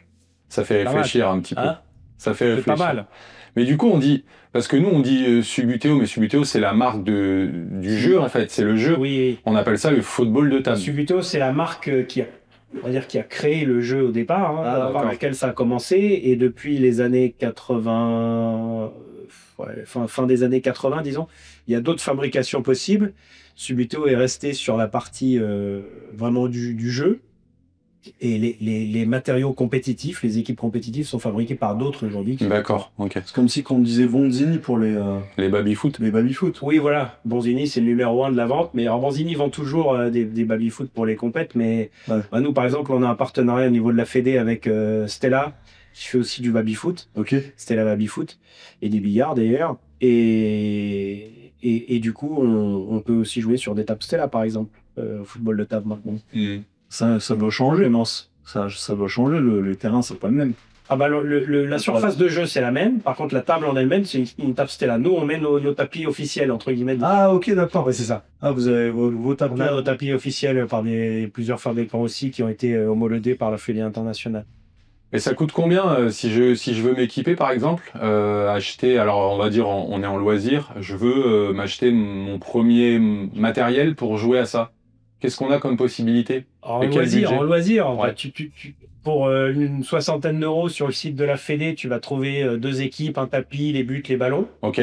Ça fait Pas réfléchir un petit peu. Hein, Ça fait c'est pas réfléchir. mal. Mais du coup, on dit, parce que nous, on dit Subbuteo, mais Subbuteo, c'est la marque du jeu, en fait. C'est le jeu. Oui, On appelle ça le football de table. Subbuteo, c'est la marque on va dire, qui a créé le jeu au départ, Ah, par d'accord. laquelle ça a commencé. Et depuis les années 80, fin des années 80, disons, il y a d'autres fabrications possibles. Subbuteo est resté sur la partie vraiment du jeu. Et les matériaux compétitifs, les équipes compétitives sont fabriquées par d'autres aujourd'hui. D'accord, ok. C'est comme si on disait Bonzini pour les baby-foot. baby-foot. Oui, voilà. Bonzini, c'est le numéro 1 de la vente. Mais alors, Bonzini vend toujours des baby-foot pour les compètes. Mais Ouais. nous, par exemple, on a un partenariat au niveau de la Fédé avec Stella, qui fait aussi du baby-foot. Ok. Stella Baby-Foot. Et des billards, d'ailleurs. Et du coup, on peut aussi jouer sur des tables Stella, par exemple, au football de table maintenant. Ça doit changer, non? Ça doit changer. Les terrains, c'est pas le même. Ah bah la surface de jeu c'est la même, par contre la table en elle-même c'est une table Stella. Nous on met nos tapis officiels entre guillemets. Ah, ok, d'accord. Ouais, c'est ça. Ah, vous avez vos tables. On a nos tapis officiels par plusieurs fabricants aussi qui ont été homologués par la Fédé internationale. Et ça coûte combien si je veux m'équiper, par exemple, acheter, alors on va dire, on est en loisir, je veux m'acheter mon premier matériel pour jouer à ça. Qu'est-ce qu'on a comme possibilité? En Et quel budget loisir, Ouais. bah, pour une soixantaine d'euros sur le site de la Fédé, tu vas trouver 2 équipes, un tapis, les buts, les ballons. Ok.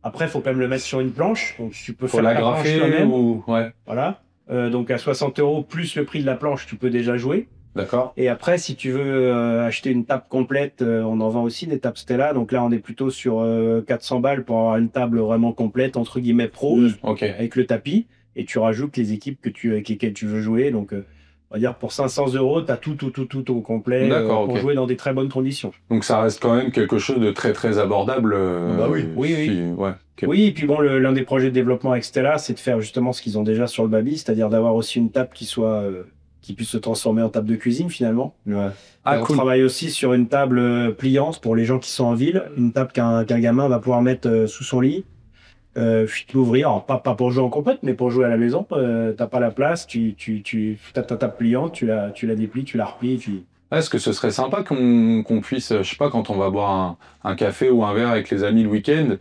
Après, il faut quand même le mettre sur une planche, donc tu peux Faut faire la ta planche grafer toi-même. ou... Ouais, Voilà. Donc à 60 euros plus le prix de la planche, tu peux déjà jouer. d'accord. Et après, si tu veux acheter une table complète, on en vend aussi des tables Stella. Donc là, on est plutôt sur 400 balles pour avoir une table vraiment complète, entre guillemets pro, Ok. avec le tapis. Et tu rajoutes les équipes avec lesquelles tu veux jouer. Donc, on va dire pour 500 euros, tu as tout au complet D'accord, pour ok. jouer dans des très bonnes conditions. Donc ça reste quand même quelque chose de très très abordable. Bah oui. Oui, oui. Ouais. Ok. Oui, et puis bon, l'un des projets de développement avec Stella, c'est de faire justement ce qu'ils ont déjà sur le Baby, c'est-à-dire d'avoir aussi une table qui puisse se transformer en table de cuisine finalement. Ouais. Ah, Et on cool. travaille aussi sur une table pliante pour les gens qui sont en ville, une table qu'un gamin va pouvoir mettre sous son lit, l'ouvrir, alors pas pour jouer en compète, mais pour jouer à la maison. T'as pas la place, tu as ta table pliante, tu la déplies, tu la replies, et puis... Est-ce que ce serait sympa qu'on puisse, je sais pas, quand on va boire un café ou un verre avec les amis le week-end,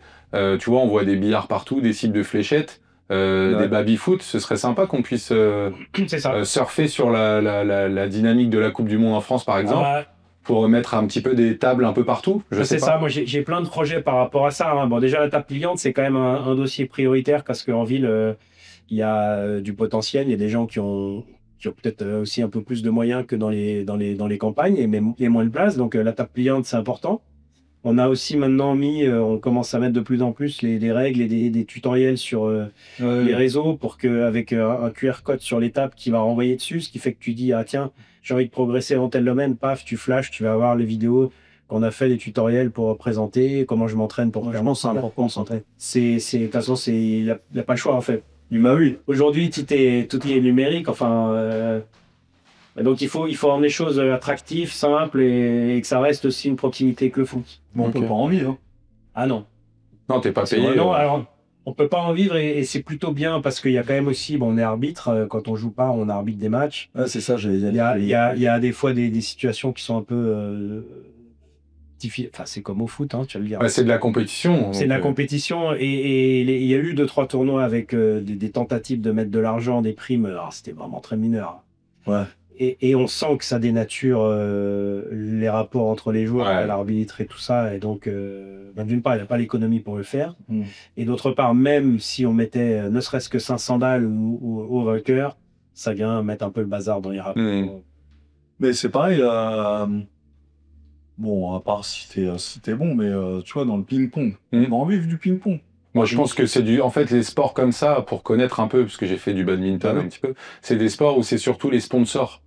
tu vois, on voit des billards partout, des cibles de fléchettes, des baby-foot, ce serait sympa qu'on puisse C'est ça. surfer sur la dynamique de la Coupe du Monde en France, par exemple, Ah bah, pour mettre un petit peu des tables un peu partout. Je sais c'est pas. ça, moi j'ai plein de projets par rapport à ça. Bon, déjà la table pliante, c'est quand même un dossier prioritaire parce qu'en ville, il y a du potentiel, il y a des gens qui ont peut-être aussi un peu plus de moyens que dans les campagnes et moins de place. Donc la table pliante, c'est important. On a aussi maintenant on commence à mettre de plus en plus des règles et des tutoriels sur les réseaux pour qu'avec un QR code sur les tables qui va renvoyer dessus, ce qui fait que tu dis, ah tiens, j'ai envie de progresser dans tel domaine, paf, tu flashes, tu vas avoir les vidéos qu'on a fait, des tutoriels pour présenter, comment je m'entraîne pour faire. Je pense que c'est important, ça. De toute façon, il n'y a pas le choix en fait. Bah oui. Aujourd'hui, tout est numérique, enfin... donc il faut rendre les choses attractives, simples et que ça reste aussi une proximité avec le foot. Bon, on Ok. peut pas en vivre. Ah non. Non, t'es pas C'est payé. vraiment- alors, on peut pas en vivre et c'est plutôt bien parce qu'il y a quand même aussi, bon, on est arbitre, quand on joue pas, on arbitre des matchs. Ah, c'est ça, j'allais dire. Il y a des fois des situations qui sont un peu difficiles. Enfin, c'est comme au foot, hein, tu vas le dire. Ouais, c'est de la compétition. C'est de la donc, compétition et il y a eu 2-3 tournois avec des tentatives de mettre de l'argent, des primes. Alors, c'était vraiment très mineur. Ouais. Et on sent que ça dénature les rapports entre les joueurs, Ouais. l'arbitre et tout ça. Et donc, d'une part, il n'y a pas l'économie pour le faire. Mm. Et d'autre part, même si on mettait ne serait-ce que 500 balles au vainqueur, ça vient mettre un peu le bazar dans les rapports. Mm. Mais c'est pareil, bon, à part si t'es bon, mais tu vois, dans le ping-pong, on va en vivre du ping-pong. Moi, je pense que c'est en fait, les sports comme ça, pour connaître un peu, parce que j'ai fait du badminton Ah oui. un petit peu, c'est des sports où c'est surtout les sponsors.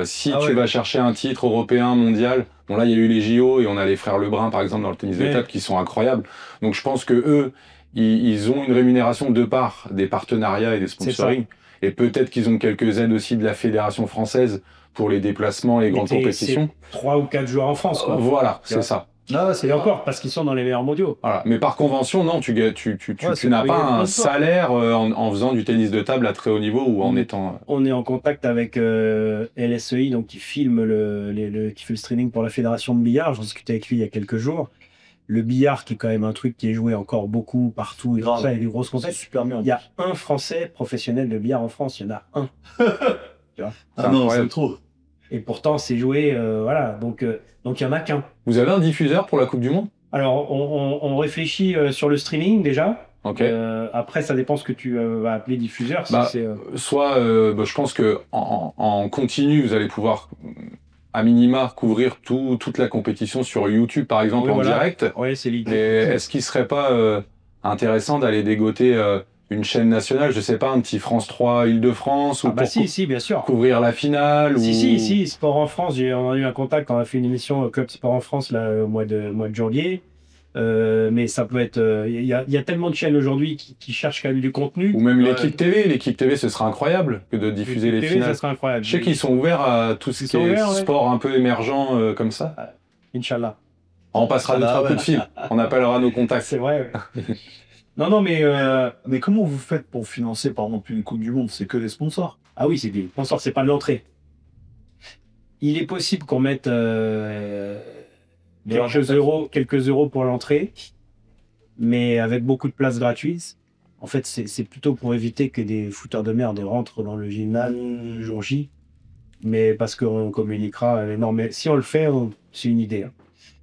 Si Ah tu ouais. vas chercher un titre européen, mondial, bon là, il y a eu les JO et on a les frères Lebrun, par exemple, dans le tennis de Ouais. table, qui sont incroyables. Donc, je pense que eux, ils ont une rémunération de part des partenariats et des sponsoring. Et peut-être qu'ils ont quelques aides aussi de la Fédération française pour les déplacements et les grandes Mais compétitions. 3 ou 4 joueurs en France, quoi. Voilà, Tu c'est vois. ça. Ah, Et encore, parce qu'ils sont dans les meilleurs mondiaux. Voilà. Mais par convention, non, tu Ouais, c'est n'as payé pas un une fois. salaire en faisant du tennis de table à très haut niveau ou en étant. On est en contact avec LSEI, donc qui filme qui fait le streaming pour la fédération de billard. J'en discutais avec lui il y a quelques jours. Le billard, qui est quand même un truc qui est joué encore beaucoup partout, et tout Grave. ça, et des grosses concepts. super bien. Il y a un Français professionnel de billard en France, il y en a un. Ah non, incroyable. c'est trop. Et pourtant, c'est joué, voilà. Donc il y en a qu'un. Vous avez un diffuseur pour la Coupe du Monde? Alors, on réfléchit sur le streaming déjà. Ok. Après, ça dépend ce que tu vas appeler diffuseur. Si Bah, c'est, Soit, je pense que en continu, vous allez pouvoir à minima couvrir toute la compétition sur YouTube, par exemple, Oui, en voilà. direct. Ouais, c'est l'idée. Mais est-ce qu'il serait pas intéressant d'aller dégoter une chaîne nationale, je sais pas, un petit France 3 Île-de-France, ou Ah bah pour si, bien sûr. couvrir la finale Si, Sport en France, on a eu un contact quand on a fait une émission au Club Sport en France là, au mois de janvier. Mais ça peut être. Il y a tellement de chaînes aujourd'hui qui cherchent quand même du contenu. Ou même Ouais. l'équipe TV. L'équipe TV, ce sera incroyable que de diffuser les TV, finales. ça serait incroyable. Je sais qu'ils sont ouverts à tout ce Ils qui sont est ouverts, ouais. sport un peu émergent comme ça. Inch'Allah. On passera deux, Ah, trois ouais. coups de fil. On appellera nos contacts. C'est vrai. Ouais. non, mais. Mais comment vous faites pour financer, par exemple, une Coupe du Monde? C'est que les sponsors. Ah oui, c'est des sponsors, c'est pas de l'entrée. Il est possible qu'on mette quelques euros pour l'entrée, mais avec beaucoup de places gratuites. En fait, c'est plutôt pour éviter que des fouteurs de merde rentrent dans le gymnase le jour J. Mais parce qu'on communiquera énormément. Si on le fait, c'est une idée. Hein.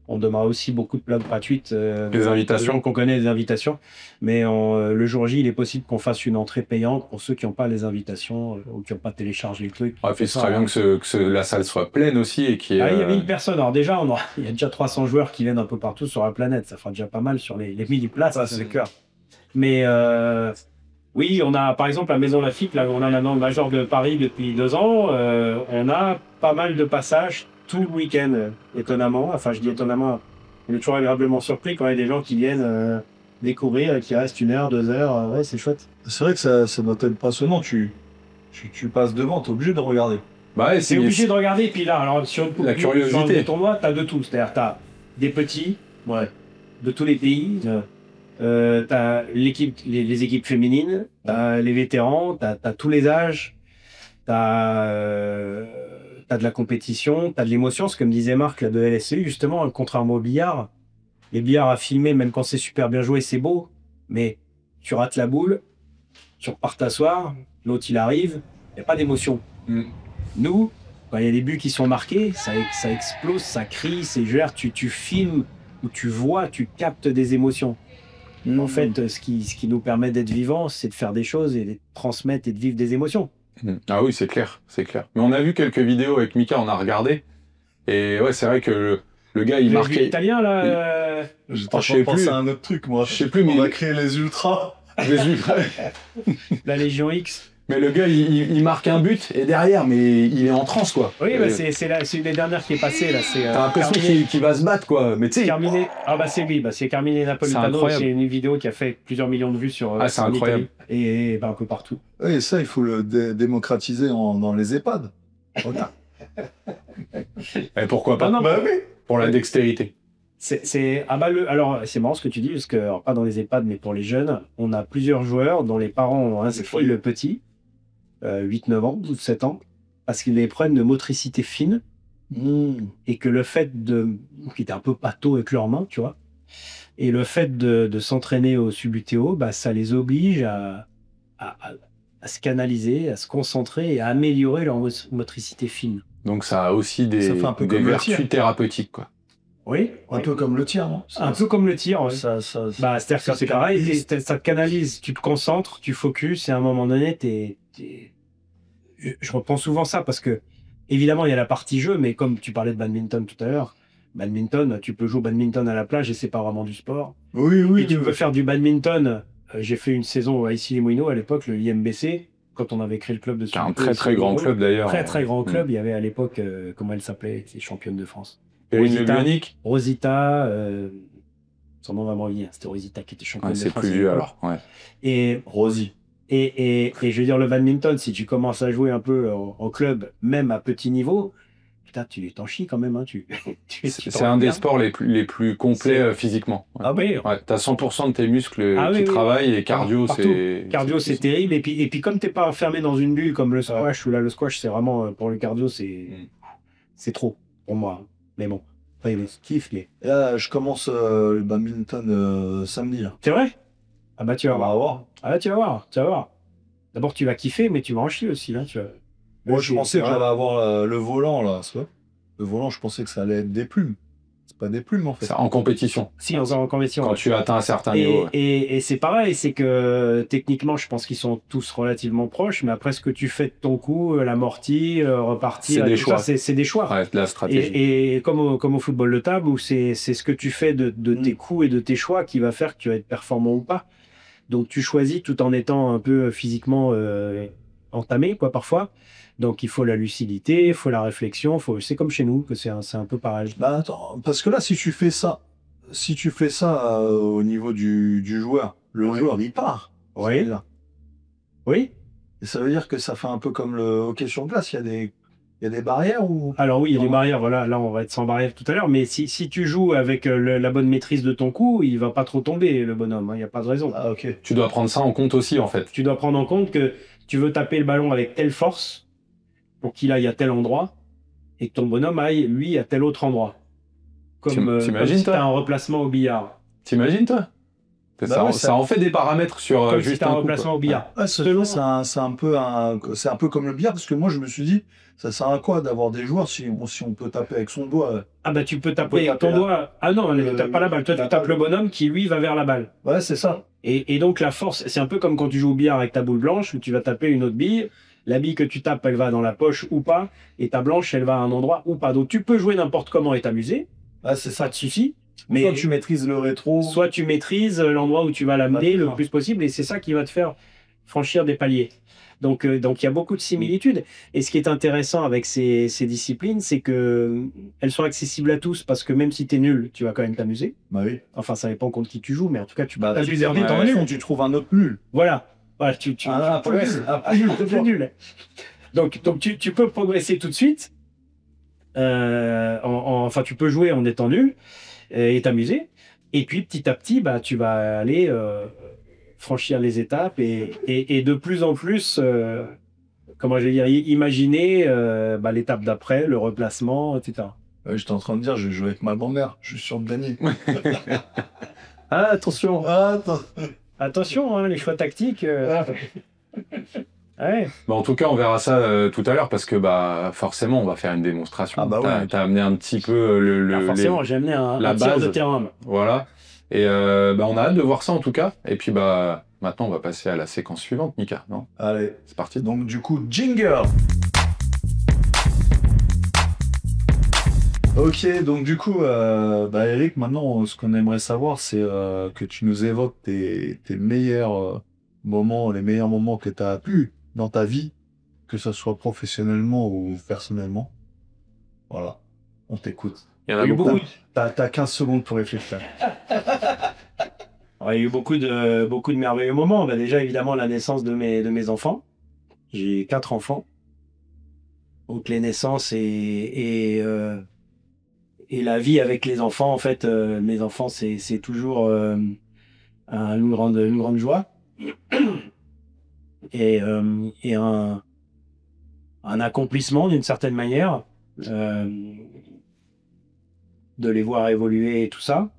On donnera aussi beaucoup de places gratuites. Des invitations. De gens qu'on connaît, des invitations. Mais le jour J, il est possible qu'on fasse une entrée payante pour ceux qui n'ont pas les invitations ou qui n'ont pas téléchargé le truc. Ouais, puis ce serait bien que la salle soit pleine aussi et qu'il y ait, Ah, il y a 1000 personnes. Alors déjà, il y a déjà 300 joueurs qui viennent un peu partout sur la planète. Ça fera déjà pas mal sur les 1000 places. Ça, c'est clair. Mais oui, on a par exemple la Maison Lafitte, là, on a la norme majeure de Paris depuis 2 ans. On a pas mal de passages tout le week-end, étonnamment. Enfin, je dis étonnamment, on est toujours agréablement surpris quand il y a des gens qui viennent découvrir et qui restent 1 heure, 2 heures. Ouais, c'est chouette. C'est vrai que ça doit être passionnant. Tu passes devant, t'es obligé de regarder. Bah ouais, C'est obligé de regarder. Puis là, alors sur une coupe La du monde, sur curiosité. un tournoi, t'as de tout. C'est-à-dire, t'as des petits, de tous les pays. T'as les équipes féminines, t'as les vétérans, t'as tous les âges, t'as de la compétition, t'as de l'émotion. C'est comme disait Marc là, de LSEU, justement, contrairement au billard. Les billards à filmer, même quand c'est super bien joué, c'est beau, mais tu rates la boule, tu repars t'asseoir, l'autre il arrive, il n'y a pas d'émotion. Mm. Nous, quand il y a des buts qui sont marqués, ça explose, ça crie, tu filmes ou tu vois, tu captes des émotions. En fait, ce qui nous permet d'être vivants, c'est de faire des choses et de transmettre et de vivre des émotions. Ah oui, c'est clair, c'est clair. Mais on a vu quelques vidéos avec Mika, on a regardé. Et ouais, c'est vrai que le gars, il Vous avez vu marquait. l'italien, là J'étais en je train de sais penser plus. à un autre truc, moi. Je sais plus, mais On va créer les ultras. la Légion X. Mais le gars, il marque un but et derrière, mais il est en transe, quoi. Oui, bah, c'est une des dernières qui est passée, là. T'as l'impression qu'il va se battre, quoi. Mais tu sais. Carmine, ah bah c'est lui, c'est Carmine C'est Napolitano, incroyable. c'est une vidéo qui a fait plusieurs millions de vues sur Ah, c'est en incroyable. Italie et un peu partout. Oui, ça, il faut le démocratiser dans les EHPAD. Et pourquoi pas? Non, non, Bah oui. Pour la dextérité. Alors c'est marrant ce que tu dis parce que alors, pas dans les EHPAD mais pour les jeunes, on a plusieurs joueurs dont les parents ont inscrit le petit 8-9 ans ou 7 ans parce qu'ils les prennent de motricité fine et que le fait qui était un peu pâteau avec leurs mains, tu vois, et le fait de s'entraîner au Subutéo, bah ça les oblige à se canaliser, à se concentrer et à améliorer leur motricité fine. Donc ça a aussi des Ça fait un peu comme le vertus tir. thérapeutiques, quoi. Oui, Un peu comme le tir, non? un peu comme le tir. Ouais. Bah, c'est-à-dire que ça c'est te pareil, canalise. ça te canalise, tu te concentres, tu focuses, et à un moment donné, je reprends souvent ça parce que, évidemment, il y a la partie jeu, mais comme tu parlais de badminton tout à l'heure, badminton, tu peux jouer au badminton à la plage et c'est pas vraiment du sport. Oui. Et tu veux faire du badminton, j'ai fait une saison à Issy-les-Moulineaux à l'époque, le IMBC, quand on avait créé le club de C'est un Subutéo, très très grand club d'ailleurs. Très très grand club. Il y avait à l'époque, comment elle s'appelait, c'est championne de France. Perrine Rosita. Lebionic. Rosita, son nom va me revenir, c'était Rosita qui était championne Ouais, de c'est France. plus vieux alors. Ouais. Et, Rosie. et je veux dire, le badminton, si tu commences à jouer un peu en club, même à petit niveau, putain, tu t'en chies quand même. Hein, C'est un des sports les plus complets physiquement. Ouais. Ah oui. Ouais, t'as 100% de tes muscles Ah qui oui, travaillent et cardio, partout. c'est... Cardio, c'est terrible. Et puis comme t'es pas enfermé dans une bulle comme le squash, où là, le squash, c'est vraiment, pour le cardio, c'est trop pour moi. Mais bon, après, il kiffe. Mais... Et là, je commence le badminton samedi. C'est vrai? Ah bah tu vas On va voir. voir. Ah bah, tu vas voir. Tu vas voir. D'abord, tu vas kiffer, mais tu vas en chier aussi. Là, tu vas... Moi, je pensais que j'allais avoir le volant, là. Le volant, je pensais que ça allait être des plumes. C'est pas des plumes, en fait. Ça, en compétition. Si, en compétition. Quand tu atteins un certain niveau. Ouais. Et c'est pareil, c'est que techniquement, je pense qu'ils sont tous relativement proches, mais après, ce que tu fais de ton coup, l'amorti, repartir, c'est des choix. C'est des choix. Ouais, de la stratégie. Et comme au football de table, où c'est ce que tu fais de tes coups et de tes choix qui va faire que tu vas être performant ou pas. Donc, tu choisis tout en étant un peu physiquement entamé, quoi, parfois. Donc il faut la lucidité, il faut la réflexion, c'est comme chez nous que c'est un peu pareil. Bah attends, parce que là si tu fais ça au niveau du joueur, le joueur il part. Oui. Oui. Et ça veut dire que ça fait un peu comme le hockey sur glace, il y a des barrières ou... Alors oui, il y a des barrières, voilà, là on va être sans barrière tout à l'heure, mais si tu joues avec la bonne maîtrise de ton coup, il va pas trop tomber le bonhomme, il n'y a pas de raison. Ah ok. Tu dois prendre ça en compte aussi en fait. Tu dois prendre en compte que tu veux taper le ballon avec telle force pour qu'il aille à tel endroit, et que ton bonhomme aille, lui, à tel autre endroit. Comme si t'as un replacement au billard. T'imagines, toi? Ça en fait des paramètres sur comme juste si t'as un replacement au billard. Ouais, c'est un peu comme le billard, parce que moi, je me suis dit, ça sert à quoi d'avoir des joueurs si on peut taper avec son doigt? Ah bah tu peux taper avec ton doigt. Ah non, tu tapes pas la balle. Toi, tu tapes le bonhomme qui, lui, va vers la balle. Ouais, c'est ça. Et donc, la force, c'est un peu comme quand tu joues au billard avec ta boule blanche, où tu vas taper une autre bille. La bille que tu tapes, elle va dans la poche ou pas, et ta blanche, elle va à un endroit ou pas. Donc tu peux jouer n'importe comment et t'amuser, c'est ça te suffit. Mais soit tu maîtrises le rétro, soit tu maîtrises l'endroit où tu vas l'amener le plus possible, et c'est ça qui va te faire franchir des paliers. Donc il y a beaucoup de similitudes. Et ce qui est intéressant avec ces disciplines, c'est que elles sont accessibles à tous, parce que même si tu es nul, tu vas quand même t'amuser. Bah oui. Enfin, ça dépend contre qui tu joues, mais en tout cas, tu peux t'amuser. Tu trouves un autre nul. Voilà. Voilà, tu nul. Donc tu peux progresser tout de suite. Enfin, tu peux jouer en étant nul et t'amuser. Et puis petit à petit, bah, tu vas aller franchir les étapes et de plus en plus, comment je vais dire, imaginer l'étape d'après, le replacement, etc. Ouais, j'étais en train de dire, je vais jouer avec ma grand-mère. Je suis sûr de gagner. Ah, attention. Attends. Attention, hein, les choix tactiques. Ouais. Bah, en tout cas, on verra ça tout à l'heure parce que forcément, on va faire une démonstration. Ah bah ouais. T'as amené un petit peu forcément, j'ai amené un tir de terrain. Voilà. Et on a hâte de voir ça en tout cas. Et puis maintenant, on va passer à la séquence suivante, Mika, non? Allez, c'est parti. Donc du coup, jingle. Ok, donc du coup, Eric, maintenant, ce qu'on aimerait savoir, c'est que tu nous évoques tes meilleurs moments, les meilleurs moments que tu as pu dans ta vie, que ce soit professionnellement ou personnellement. Voilà, on t'écoute. Il y en a beaucoup. T'as 15 secondes pour réfléchir. Il y a eu beaucoup de merveilleux moments. Bah, déjà, évidemment, la naissance de mes enfants. J'ai 4 enfants. Donc les naissances et la vie avec les enfants, en fait, mes enfants, c'est toujours une grande joie et un accomplissement d'une certaine manière, de les voir évoluer et tout ça,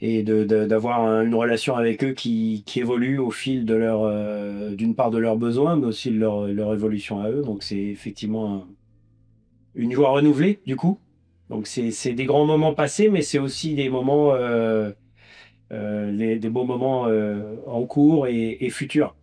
et d'avoir une relation avec eux qui évolue au fil de d'une part de leurs besoins, mais aussi de leur évolution à eux. Donc c'est effectivement une joie renouvelée du coup. Donc c'est des grands moments passés, mais c'est aussi des moments, des beaux moments en cours et futurs.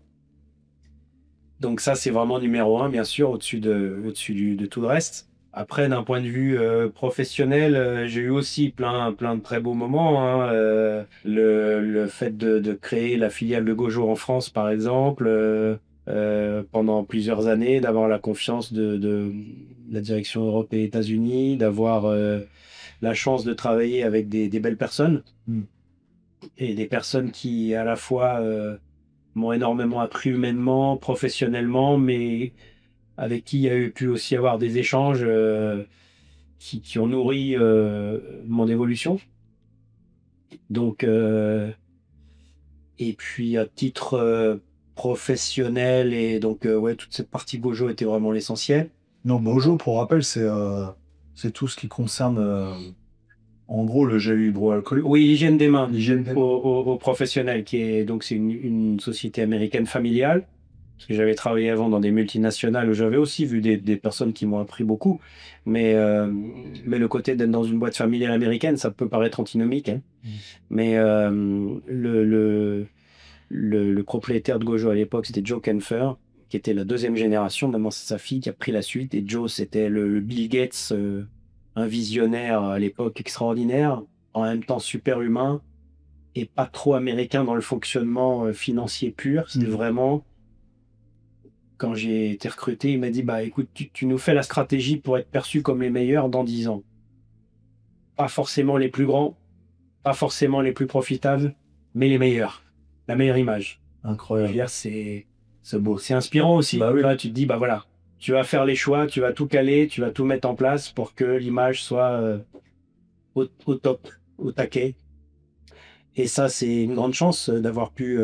Donc ça, c'est vraiment numéro 1, bien sûr, au-dessus de tout le reste. Après, d'un point de vue professionnel, j'ai eu aussi plein de très beaux moments. Hein. Le fait de créer la filiale de Gojo en France, par exemple, pendant plusieurs années, d'avoir la confiance de la direction Europe et États-Unis, d'avoir la chance de travailler avec des belles personnes et des personnes qui, à la fois, m'ont énormément appris humainement, professionnellement, mais avec qui il y a pu aussi avoir des échanges qui ont nourri mon évolution. Donc, et puis à titre professionnel, et donc ouais, toute cette partie Gojo était vraiment l'essentiel. Non, Mojo, pour rappel, c'est tout ce qui concerne, en gros, le gel hydroalcoolique. Oui, l'hygiène des mains L'hygiène des mains. aux professionnels, qui est donc c'est une société américaine familiale. Parce que j'avais travaillé avant dans des multinationales où j'avais aussi vu des personnes qui m'ont appris beaucoup. Mais le côté d'être dans une boîte familiale américaine, ça peut paraître antinomique. Hein. Mais le propriétaire de Gojo à l'époque, c'était Joe Kenfer, qui était la deuxième génération. Maintenant, c'est sa fille qui a pris la suite. Et Joe, c'était le Bill Gates, un visionnaire à l'époque extraordinaire, en même temps super humain et pas trop américain dans le fonctionnement financier pur. C'était vraiment... Quand j'ai été recruté, il m'a dit, bah écoute, tu nous fais la stratégie pour être perçu comme les meilleurs dans 10 ans. Pas forcément les plus grands, pas forcément les plus profitables, mais les meilleurs. La meilleure image. Incroyable. Je veux dire, c'est beau. C'est inspirant aussi. Bah oui. Là, tu te dis, bah voilà, tu vas faire les choix, tu vas tout caler, tu vas tout mettre en place pour que l'image soit au top, au taquet. Et ça, c'est une grande chance d'avoir pu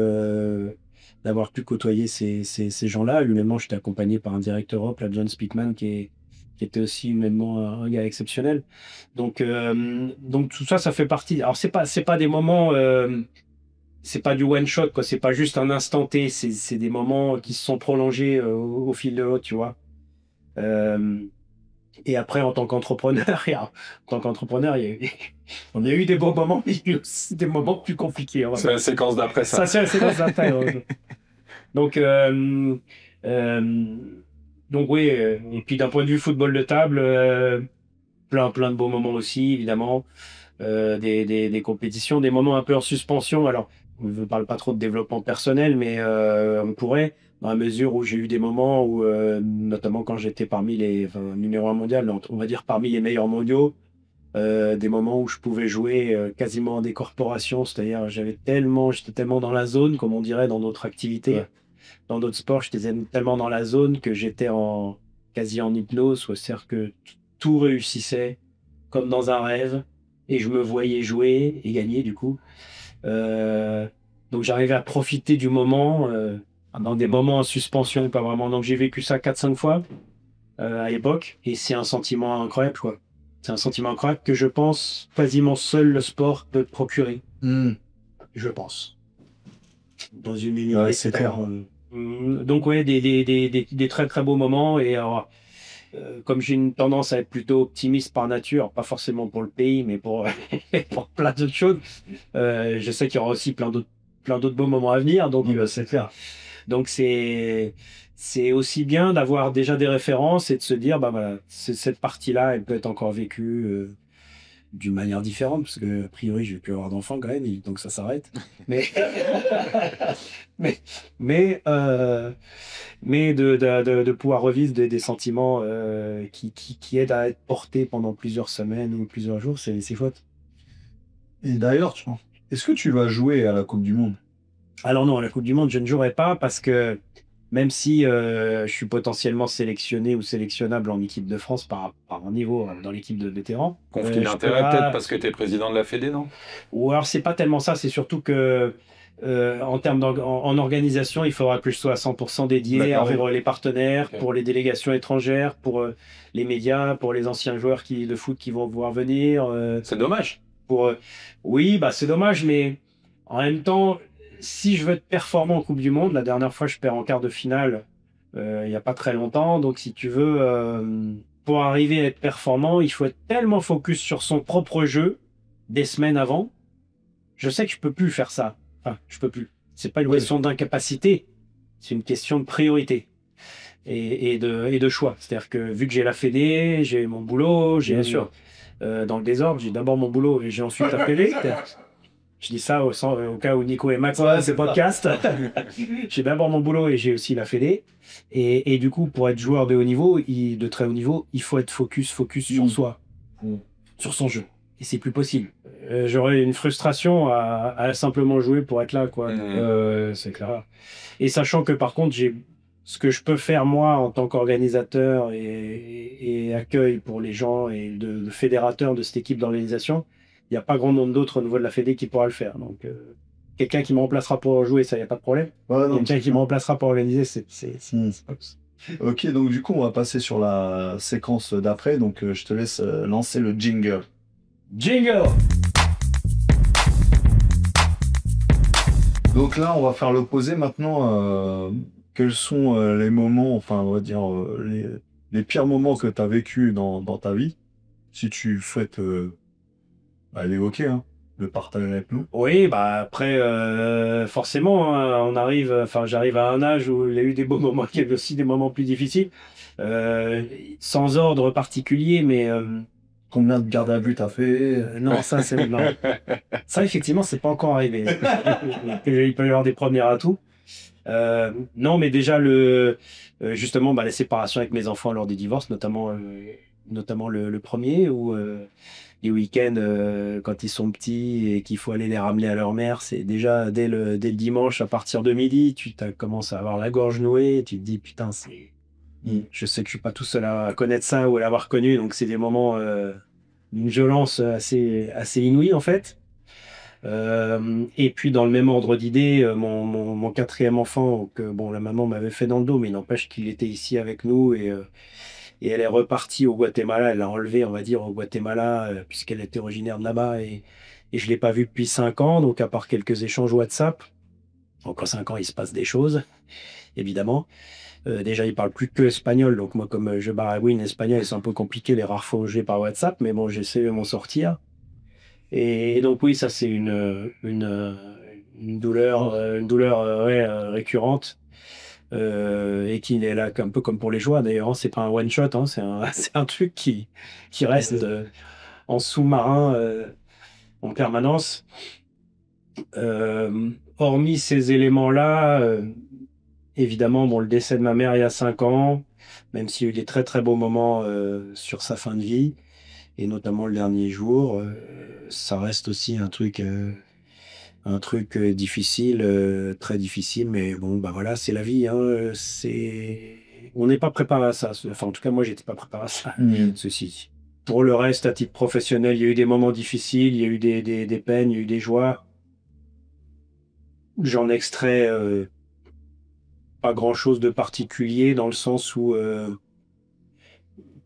côtoyer ces gens-là. Humainement, j'étais accompagné par un directeur Europe, là, John Speakman, qui était aussi humainement un gars exceptionnel. Donc tout ça, ça fait partie. Alors, c'est pas des moments, c'est pas du one shot, quoi. C'est pas juste un instant T. C'est des moments qui se sont prolongés au fil de l'eau, tu vois. Et après, en tant qu'entrepreneur, on a eu des bons moments, mais des moments plus compliqués. C'est la séquence d'après ça. Ça, c'est la séquence d'après. Donc oui, et puis d'un point de vue football de table, plein de beaux moments aussi, évidemment, des compétitions, des moments un peu en suspension. Alors, je ne parle pas trop de développement personnel, mais on pourrait, dans la mesure où j'ai eu des moments où, notamment quand j'étais parmi numéro 1 mondial, on va dire parmi les meilleurs mondiaux, des moments où je pouvais jouer quasiment en décorporation, c'est-à-dire j'étais tellement dans la zone, comme on dirait dans d'autres activités. Ouais. Dans d'autres sports, j'étais tellement dans la zone que j'étais quasi en hypnose, c'est-à-dire que tout réussissait comme dans un rêve, et je me voyais jouer et gagner du coup. Donc j'arrivais à profiter du moment, dans des moments en suspension, pas vraiment. Donc j'ai vécu ça 4-5 fois à l'époque, et c'est un sentiment incroyable, quoi. C'est un sentiment incroyable que je pense quasiment seul le sport peut procurer. Je pense. Dans une minorité. Ouais, c'est clair. Donc ouais, des très très beaux moments. Et alors, comme j'ai une tendance à être plutôt optimiste par nature, pas forcément pour le pays, mais pour plein d'autres choses, je sais qu'il y aura aussi plein d'autres beaux moments à venir. Donc c'est clair. Donc c'est aussi bien d'avoir déjà des références et de se dire, bah voilà, cette partie-là, elle peut être encore vécue d'une manière différente, parce que a priori, je vais plus avoir d'enfants quand même, donc ça s'arrête. Mais de pouvoir revivre des sentiments qui aident à être portés pendant plusieurs semaines ou plusieurs jours, c'est faute. Et d'ailleurs, est-ce que tu vas jouer à la Coupe du Monde? Alors non, à la Coupe du Monde, je ne jouerai pas, parce que même si je suis potentiellement sélectionné ou sélectionnable en équipe de France par un niveau dans l'équipe de vétérans. Conflit d'intérêt peut-être parce que tu es président de la Fédé, non? Ou alors c'est pas tellement ça, c'est surtout que en termes en organisation, il faudra que je sois à 100% dédié pour les partenaires, pour les délégations étrangères, pour les médias, pour les anciens joueurs de foot qui vont pouvoir venir. C'est dommage. Oui, bah c'est dommage, mais en même temps, si je veux être performant en Coupe du Monde, la dernière fois je perds en quart de finale il n'y a pas très longtemps, donc si tu veux, pour arriver à être performant, il faut être tellement focus sur son propre jeu des semaines avant. Je sais que je peux plus faire ça. Enfin, je peux plus. C'est pas une question d'incapacité, c'est une question de priorité et de choix. C'est-à-dire que vu que j'ai la Fédé, j'ai mon boulot, Bien sûr. Dans le désordre, j'ai d'abord mon boulot et j'ai ensuite la Fédé. Je dis ça au cas où Nico et Max ce podcast. J'ai d'abord mon boulot et j'ai aussi la Fédé. Et du coup, pour être joueur de haut niveau, de très haut niveau, il faut être focus sur soi, sur son jeu. Et c'est plus possible. J'aurais une frustration à simplement jouer pour être là, quoi. C'est clair. Et sachant que par contre, j'ai ce que je peux faire moi en tant qu'organisateur et accueil pour les gens et de fédérateur de cette équipe d'organisation, il n'y a pas grand nombre d'autres au niveau de la Fédé qui pourra le faire. Donc, quelqu'un qui me remplacera pour jouer, ça, il n'y a pas de problème. Ouais, non, Quelqu'un qui me remplacera pour organiser, c'est pas possible. Ok, donc du coup, on va passer sur la séquence d'après. Donc, je te laisse lancer le jingle. Jingle! Donc là, on va faire l'opposé maintenant. Quels sont les moments, enfin, on va dire, les pires moments que tu as vécu dans ta vie, si tu souhaites l'évoquer, hein, le partager avec nous. Oui, bah après, forcément, hein, j'arrive à un âge où il y a eu des beaux moments, il y a eu aussi des moments plus difficiles, sans ordre particulier, mais Combien de gardes à vue t'as fait? non, non. Ça, effectivement, c'est pas encore arrivé. Il peut y avoir des premiers atouts. Non, mais déjà, justement, la séparation avec mes enfants lors des divorces, notamment le premier, où les week-ends, quand ils sont petits et qu'il faut aller les ramener à leur mère, c'est déjà dès le dimanche, à partir de midi, tu commences à avoir la gorge nouée, et tu te dis, putain, je sais que je suis pas tout seul à connaître ça ou à l'avoir connu, donc c'est des moments d'une violence assez inouïe, en fait. Et puis dans le même ordre d'idée, mon quatrième enfant, que la maman m'avait fait dans le dos, mais il n'empêche qu'il était ici avec nous et elle est repartie au Guatemala. Elle l'a enlevé, on va dire, au Guatemala puisqu'elle était originaire de là-bas et je l'ai pas vue depuis 5 ans, donc à part quelques échanges WhatsApp. Donc en 5 ans, il se passe des choses, évidemment. Déjà, il parle plus que espagnol, donc moi, comme je baragouine espagnol, c'est un peu compliqué les rares fois où j'ai par WhatsApp, mais bon, j'essaie de m'en sortir. Et donc oui, ça c'est une douleur, récurrente et qui est là un peu comme pour les joies. D'ailleurs, hein, c'est pas un one shot, hein, c'est un truc qui reste en sous-marin en permanence. Hormis ces éléments-là, évidemment, le décès de ma mère il y a 5 ans, même s'il y a eu des très très beaux moments sur sa fin de vie. Et notamment le dernier jour, ça reste aussi un truc difficile, très difficile, mais bon, voilà, c'est la vie, hein, on n'est pas préparé à ça. Enfin, en tout cas, moi, j'étais pas préparé à ça. Ceci. Pour le reste, à titre professionnel, il y a eu des moments difficiles, il y a eu des peines, il y a eu des joies. J'en extrais pas grand-chose de particulier dans le sens où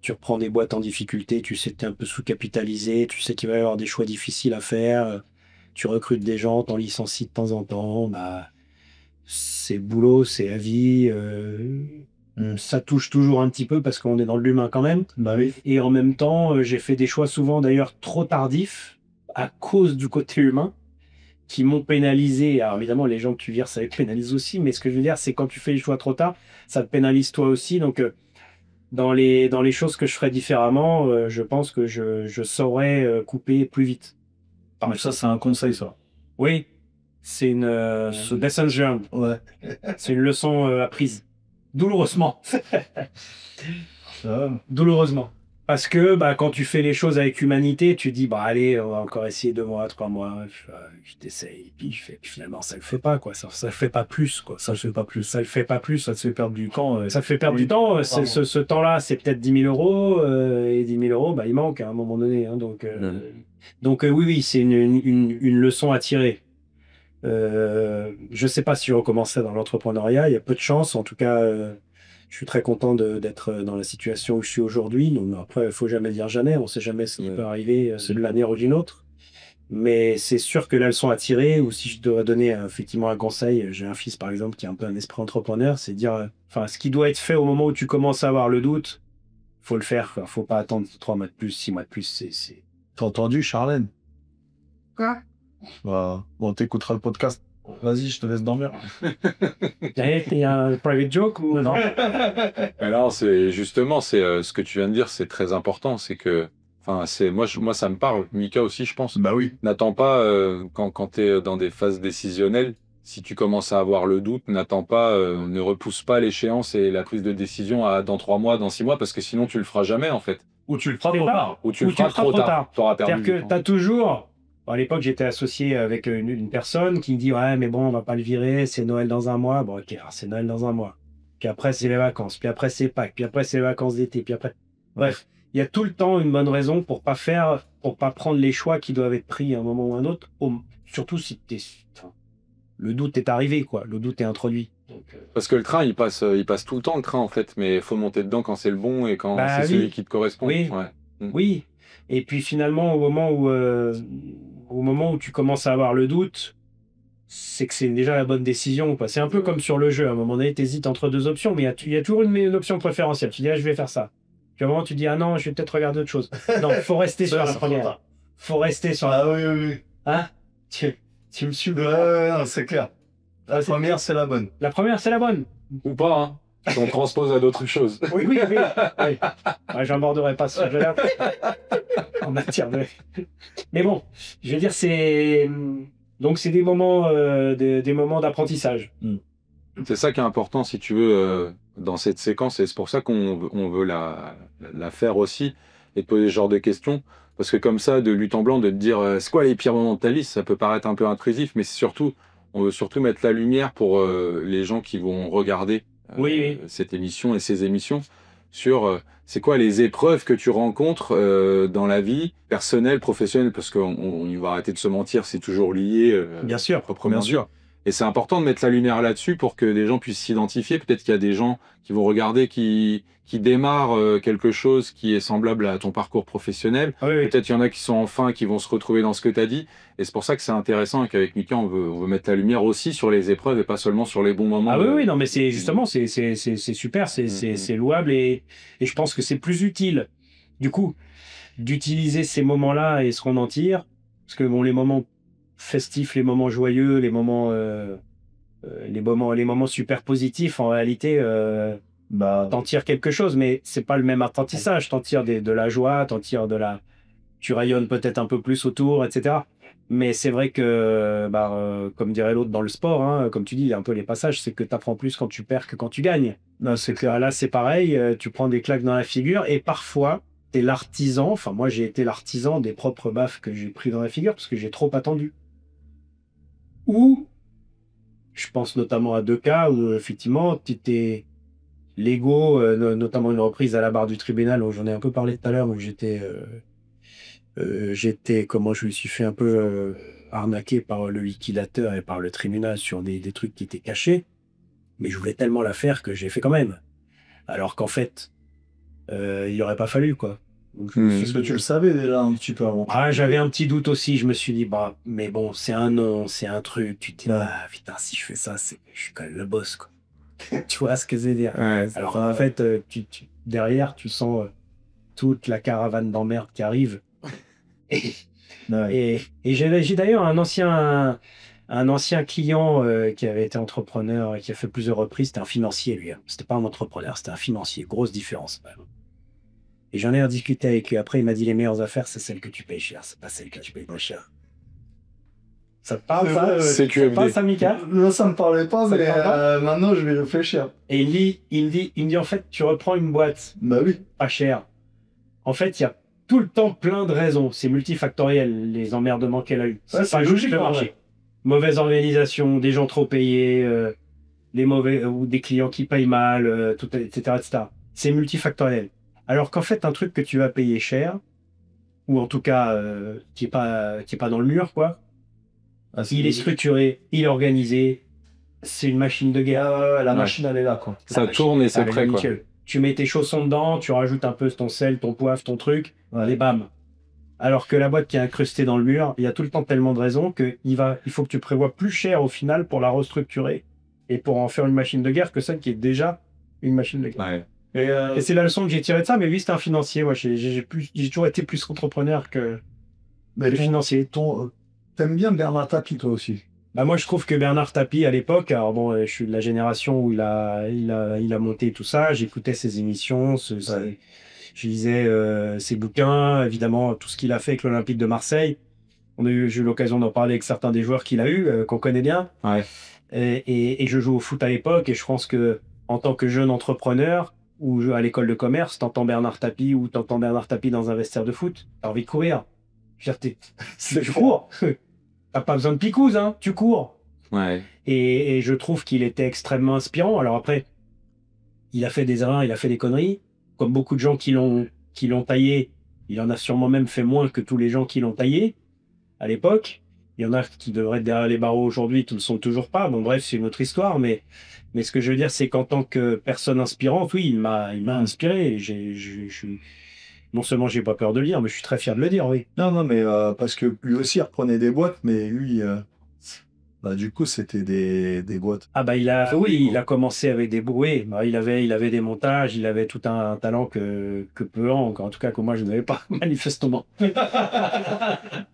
tu reprends des boîtes en difficulté, tu sais que tu es un peu sous-capitalisé, tu sais qu'il va y avoir des choix difficiles à faire, tu recrutes des gens, t'en licencies de temps en temps, c'est le boulot, c'est la vie, ça touche toujours un petit peu parce qu'on est dans l'humain quand même. Bah oui. Et en même temps, j'ai fait des choix souvent d'ailleurs trop tardifs à cause du côté humain qui m'ont pénalisé. Alors évidemment, les gens que tu vires, ça les pénalise aussi, mais ce que je veux dire, c'est quand tu fais les choix trop tard, ça te pénalise toi aussi, donc... Dans les choses que je ferais différemment, je pense que je saurais couper plus vite. Mais ça, c'est un conseil, ça. Oui, c'est une lesson learned. Ouais. C'est une leçon apprise. Douloureusement. Ça. Douloureusement. Parce que quand tu fais les choses avec humanité, tu dis, allez, on va encore essayer 2 mois, 3 mois, je t'essaye, puis finalement, ça le fait pas, quoi. Ça le fait pas plus, quoi. Ça le fait pas plus. Ça le fait pas plus, ça te fait perdre du temps. Ça te fait perdre du temps. Ce temps-là, c'est peut-être 10 000 euros, et 10 000 euros, il manque à un moment donné. Hein, donc oui, c'est une leçon à tirer. Je sais pas si je recommencerai dans l'entrepreneuriat, il y a peu de chance, en tout cas... je suis très content d'être dans la situation où je suis aujourd'hui. Donc après, il ne faut jamais dire jamais. On ne sait jamais ce qui peut arriver de l'année ou d'une autre. Mais c'est sûr que la leçon à tirer, ou si je dois donner effectivement un conseil, j'ai un fils par exemple qui a un peu un esprit entrepreneur, c'est dire, ce qui doit être fait au moment où tu commences à avoir le doute, il faut le faire. Il ne faut pas attendre 3 mois de plus, 6 mois de plus. T'as entendu, Charlène? Quoi? Bon, t'écouteras le podcast. Vas-y, je te laisse dormir. Il y a un private joke ou non? Alors, c'est justement, ce que tu viens de dire, c'est très important. C'est que, moi, ça me parle. Mika aussi, je pense. Bah oui. N'attends pas, quand tu es dans des phases décisionnelles, si tu commences à avoir le doute, n'attends pas, ne repousse pas l'échéance et la prise de décision dans 3 mois, dans 6 mois, parce que sinon, tu le feras jamais, en fait. Ou tu le feras trop tard. Ou tu le feras trop tard. T'auras perdu. C'est-à-dire que tu as toujours... À l'époque, j'étais associé avec une personne qui me dit « Ouais, mais bon, on va pas le virer, c'est Noël dans un mois. » Bon, ok, alors c'est Noël dans un mois. puis après c'est les vacances, puis après c'est Pâques, puis après c'est les vacances d'été, puis après... Bref, il y a tout le temps une bonne raison pour pas prendre les choix qui doivent être pris à un moment ou à un autre, surtout si le doute est arrivé, quoi, le doute est introduit. Donc, Parce que le train, il passe tout le temps, le train, en fait, mais il faut monter dedans quand c'est le bon et quand Bah c'est oui. celui qui te correspond. Oui. Ouais. Oui, et puis finalement, au moment où tu commences à avoir le doute, c'est que c'est déjà la bonne décision, quoi. C'est un peu comme sur le jeu. À un moment donné, tu hésites entre deux options, mais il y a toujours une option préférentielle. Tu dis, ah, je vais faire ça. Puis à un moment, tu dis, ah non, je vais peut-être regarder autre chose. Non, il faut rester sur la première. Faut rester sur la... Ah oui, oui, oui. Hein? Tu me suis. Ouais, non, c'est clair. La première, c'est la bonne. La première, c'est la bonne. Ou pas, hein. On transpose à d'autres choses. Oui, oui, oui. Oui. Ouais, j'aborderai pas ce sujet-là en matière de... Mais bon, je veux dire, donc c'est des moments d'apprentissage. C'est ça qui est important, si tu veux, dans cette séquence, et c'est pour ça qu'on veut la faire aussi, et te poser ce genre de questions, parce que comme ça, de but en blanc, de te dire c'est quoi les pires moments de ta vie, ça peut paraître un peu intrusif, mais c'est surtout, on veut surtout mettre la lumière pour les gens qui vont regarder Oui. cette émission et ces émissions, sur c'est quoi les épreuves que tu rencontres dans la vie personnelle, professionnelle, parce qu'on va arrêter de se mentir, c'est toujours lié Bien sûr. proprement dit. Et c'est important de mettre la lumière là-dessus pour que des gens puissent s'identifier. Peut-être qu'il y a des gens qui vont regarder, qui démarrent quelque chose qui est semblable à ton parcours professionnel. Ah oui. Peut-être qu'il y en a qui sont enfin, qui vont se retrouver dans ce que tu as dit. Et c'est pour ça que c'est intéressant et qu'avec Mika, on veut mettre la lumière aussi sur les épreuves et pas seulement sur les bons moments. Ah oui, non, mais c'est justement, c'est super, c'est louable et je pense que c'est plus utile, du coup, d'utiliser ces moments-là et ce qu'on en tire. Parce que bon, les moments festifs, les moments joyeux, les moments super positifs, en réalité, t'en tires quelque chose, mais c'est pas le même apprentissage. T'en tires de la joie, tu rayonnes peut-être un peu plus autour, etc. Mais c'est vrai que, comme dirait l'autre dans le sport, hein, comme tu dis, un peu les passages, c'est que tu apprends plus quand tu perds que quand tu gagnes. Non, c'est que là, c'est pareil, tu prends des claques dans la figure et parfois, tu es l'artisan. Enfin, moi, j'ai été l'artisan des propres baffes que j'ai pris dans la figure parce que j'ai trop attendu. Ou, je pense notamment à deux cas où, effectivement, tu étais l'ego, notamment une reprise à la barre du tribunal où j'en ai un peu parlé tout à l'heure, où j'étais, comment je me suis fait un peu arnaquer par le liquidateur et par le tribunal sur des trucs qui étaient cachés, mais je voulais tellement la faire que j'ai fait quand même. Alors qu'en fait, il n'aurait pas fallu, quoi. Parce que tu le savais déjà un petit peu avant. Ah, j'avais un petit doute aussi, je me suis dit, mais bon, c'est un nom, c'est un truc, tu te dis, putain, si je fais ça, je suis quand même le boss, quoi. Tu vois ce que je veux dire? Ouais, alors en fait, derrière, tu sens toute la caravane d'emmerde qui arrive. Et j'ai d'ailleurs un ancien client qui avait été entrepreneur et qui a fait plusieurs reprises. C'était un financier, lui. Hein. C'était pas un entrepreneur, c'était un financier. Grosse différence. Et j'en ai rediscuté avec lui. Après, il m'a dit les meilleures affaires, c'est celles que tu payes cher. C'est pas celles que tu payes pas cher. Ça te parle, ça? C'est QFD. Ça te parle, ça, Mika? Non, ça me parlait pas, mais maintenant, je vais réfléchir. Et il me dit, en fait, tu reprends une boîte. Bah oui. Pas cher. En fait, il y a tout le temps plein de raisons. C'est multifactoriel, les emmerdements qu'elle a eu. Ouais, c'est logique, le marché. Mauvaise organisation, des gens trop payés, ou des clients qui payent mal, etc., etc. C'est multifactoriel. Alors qu'en fait, un truc que tu vas payer cher, ou en tout cas qui est pas dans le mur, quoi. Il est structuré, il est organisé. C'est une machine de guerre. La machine, elle est là, quoi. Ça tourne et c'est prêt, quoi. Tu mets tes chaussons dedans, tu rajoutes un peu ton sel, ton poivre, ton truc, et bam. Alors que la boîte qui est incrustée dans le mur, il y a tout le temps tellement de raisons qu'il faut que tu prévois plus cher au final pour la restructurer et pour en faire une machine de guerre que celle qui est déjà une machine de guerre. Ouais. Et c'est la leçon que j'ai tirée de ça, mais lui, c'était un financier. Ouais, j'ai toujours été plus entrepreneur que financier. T'aimes bien Bernard Tapie, toi aussi? Moi, je trouve que Bernard Tapie, à l'époque, alors bon, je suis de la génération où il a monté tout ça, j'écoutais ses émissions, je lisais ses bouquins, évidemment, tout ce qu'il a fait avec l'Olympique de Marseille. J'ai eu l'occasion d'en parler avec certains des joueurs qu'il a eu, qu'on connaît bien. Ouais. Et je joue au foot à l'époque, et je pense que en tant que jeune entrepreneur, ou à l'école de commerce, t'entends Bernard Tapie ou t'entends Bernard Tapie dans un vestiaire de foot, t'as envie de courir. Je cours. T'as pas besoin de picouse, hein, tu cours. Ouais. Et je trouve qu'il était extrêmement inspirant. Alors après, il a fait des erreurs, il a fait des conneries, comme beaucoup de gens qui l'ont taillé. Il en a sûrement même fait moins que tous les gens qui l'ont taillé à l'époque. Il y en a qui devraient être derrière les barreaux aujourd'hui, qui ne le sont toujours pas. Bon, bref, c'est une autre histoire, mais ce que je veux dire, c'est qu'en tant que personne inspirante, oui, il m'a inspiré. Non seulement j'ai pas peur de le dire, mais je suis très fier de le dire, oui. Non, mais parce que lui aussi, il reprenait des boîtes, mais lui, bah, du coup, c'était des boîtes. Ah bah il a commencé avec des oui, bah, il avait des montages, il avait tout un talent que peu en tout cas que moi je n'avais pas manifestement.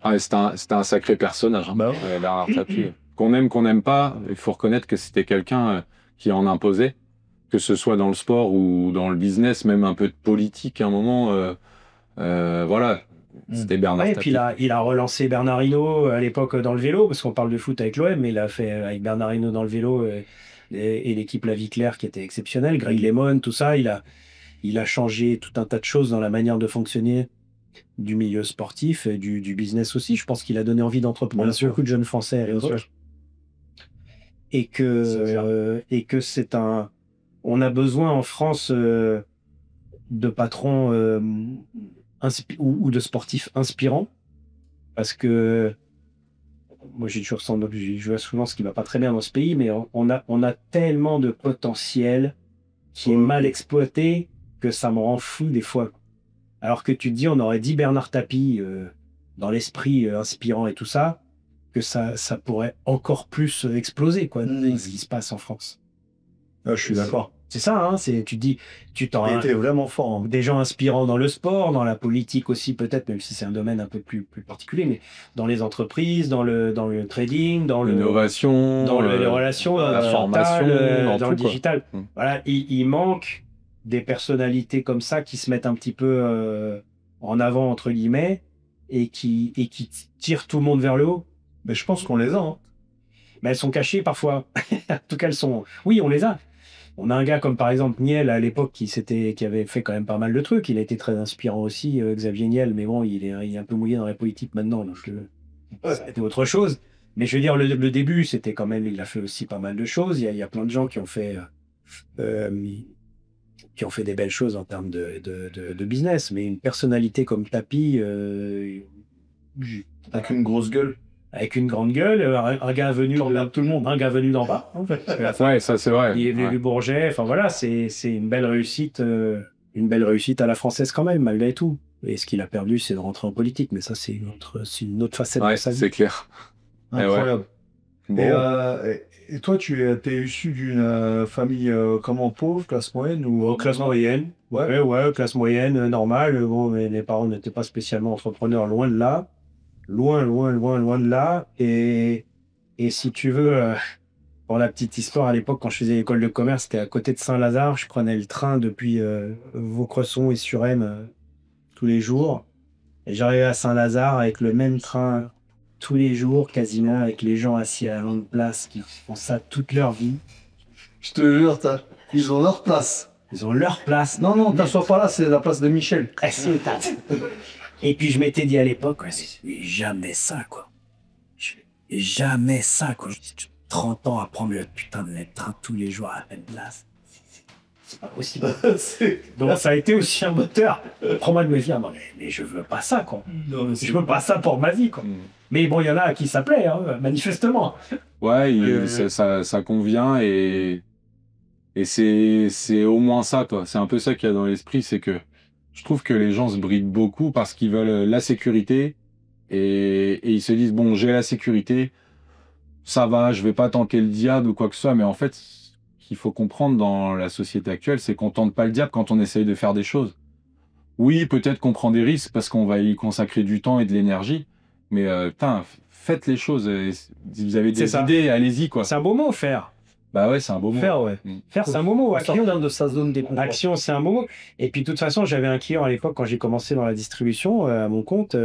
Ah, c'était un sacré personnage, hein. Bah ouais. Bernard Tapie. Qu'on aime pas, il faut reconnaître que c'était quelqu'un qui en imposait, que ce soit dans le sport ou dans le business, même un peu de politique à un moment. Voilà, c'était Bernard Ouais, et Tapie. puis il a relancé Bernard Hinault à l'époque dans le vélo, parce qu'on parle de foot avec l'OM, mais il a fait avec Bernard Hinault dans le vélo et l'équipe La Vie Claire qui était exceptionnelle, Greg Lemon, tout ça, il a changé tout un tas de choses dans la manière de fonctionner du milieu sportif, et du business aussi. Je pense qu'il a donné envie d'entreprendre à beaucoup de jeunes Français. Et que c'est on a besoin en France de patrons ou de sportifs inspirants, parce que moi je vois souvent ce qui va pas très bien dans ce pays, mais on a tellement de potentiel qui est mal exploité que ça me rend fou des fois. Alors que tu te dis, on aurait dit Bernard Tapie dans l'esprit inspirant et tout ça, que ça pourrait encore plus exploser, quoi, ce qui se passe en France. Ah, je suis d'accord. C'est ça, hein, tu te dis, tu t'en Il était vraiment fort. Hein. des gens inspirants dans le sport, dans la politique aussi peut-être, même si c'est un domaine un peu plus particulier, mais dans les entreprises, dans le trading, dans l'innovation, dans les relations, la formation, dans le tout, quoi. digital. Voilà, il manque des personnalités comme ça qui se mettent un petit peu en avant entre guillemets et qui tirent tout le monde vers le haut. Mais je pense qu'on les a. Hein. Mais elles sont cachées parfois. En tout cas, oui, on les a. On a un gars comme par exemple Niel à l'époque qui avait fait quand même pas mal de trucs. Il a été très inspirant aussi, Xavier Niel, mais bon, il est un peu mouillé dans la politique maintenant, donc c'était autre chose. Mais je veux dire, le début, c'était quand même, il a fait aussi pas mal de choses. Il y a plein de gens qui ont fait des belles choses en termes de business, mais une personnalité comme Tapie, avec une grosse gueule. Avec une grande gueule, un gars venu tout le monde. Un gars venu d'en bas. En fait. Ouais, ça c'est vrai. Il est venu du Bourget. Enfin voilà, c'est une belle réussite à la française quand même, malgré tout. Et ce qu'il a perdu, c'est de rentrer en politique. Mais ça, c'est une autre facette de sa vie. C'est clair. Incroyable. Bon. Et toi, tu es issu d'une famille comment, pauvre, classe moyenne ou Classe moyenne. Ouais, classe moyenne, normale. Bon, mais les parents n'étaient pas spécialement entrepreneurs, loin de là. Loin de là. Et si tu veux, pour la petite histoire, à l'époque, quand je faisais l'école de commerce, c'était à côté de Saint-Lazare. Je prenais le train depuis Vaucresson et Suresnes tous les jours. Et j'arrivais à Saint-Lazare avec le même train tous les jours, quasiment, avec les gens assis à la longue place qui font ça toute leur vie. Je te jure, ils ont leur place. Ils ont leur place. Non, t'assois pas là, c'est la place de Michel. Et puis je m'étais dit à l'époque, jamais ça, quoi. Jamais ça, quoi. 30 ans à prendre le putain de train tous les jours à la même place. C'est pas possible. Donc ça a été aussi un moteur. Prends-moi de me dire, mais je veux pas ça, quoi. Non, je veux pas ça pour ma vie, quoi. Mais bon, il y en a à qui ça plaît, hein, manifestement. Ouais, ça convient et c'est au moins ça, toi. C'est un peu ça qu'il y a dans l'esprit, c'est que je trouve que les gens se brident beaucoup parce qu'ils veulent la sécurité et ils se disent, bon, j'ai la sécurité, ça va, je vais pas tenter le diable ou quoi que ce soit, mais en fait, ce qu'il faut comprendre dans la société actuelle, c'est qu'on tente pas le diable quand on essaye de faire des choses. Oui, peut-être qu'on prend des risques parce qu'on va y consacrer du temps et de l'énergie, mais putain, faites les choses. Si vous avez des idées, allez-y, quoi. C'est un beau mot, faire. Bah ouais, c'est un beau mot. Faire, ouais. Faire, c'est un beau mot. Action de sa zone des Action, c'est un beau mot. Et puis, de toute façon, j'avais un client à l'époque, quand j'ai commencé dans la distribution, à mon compte,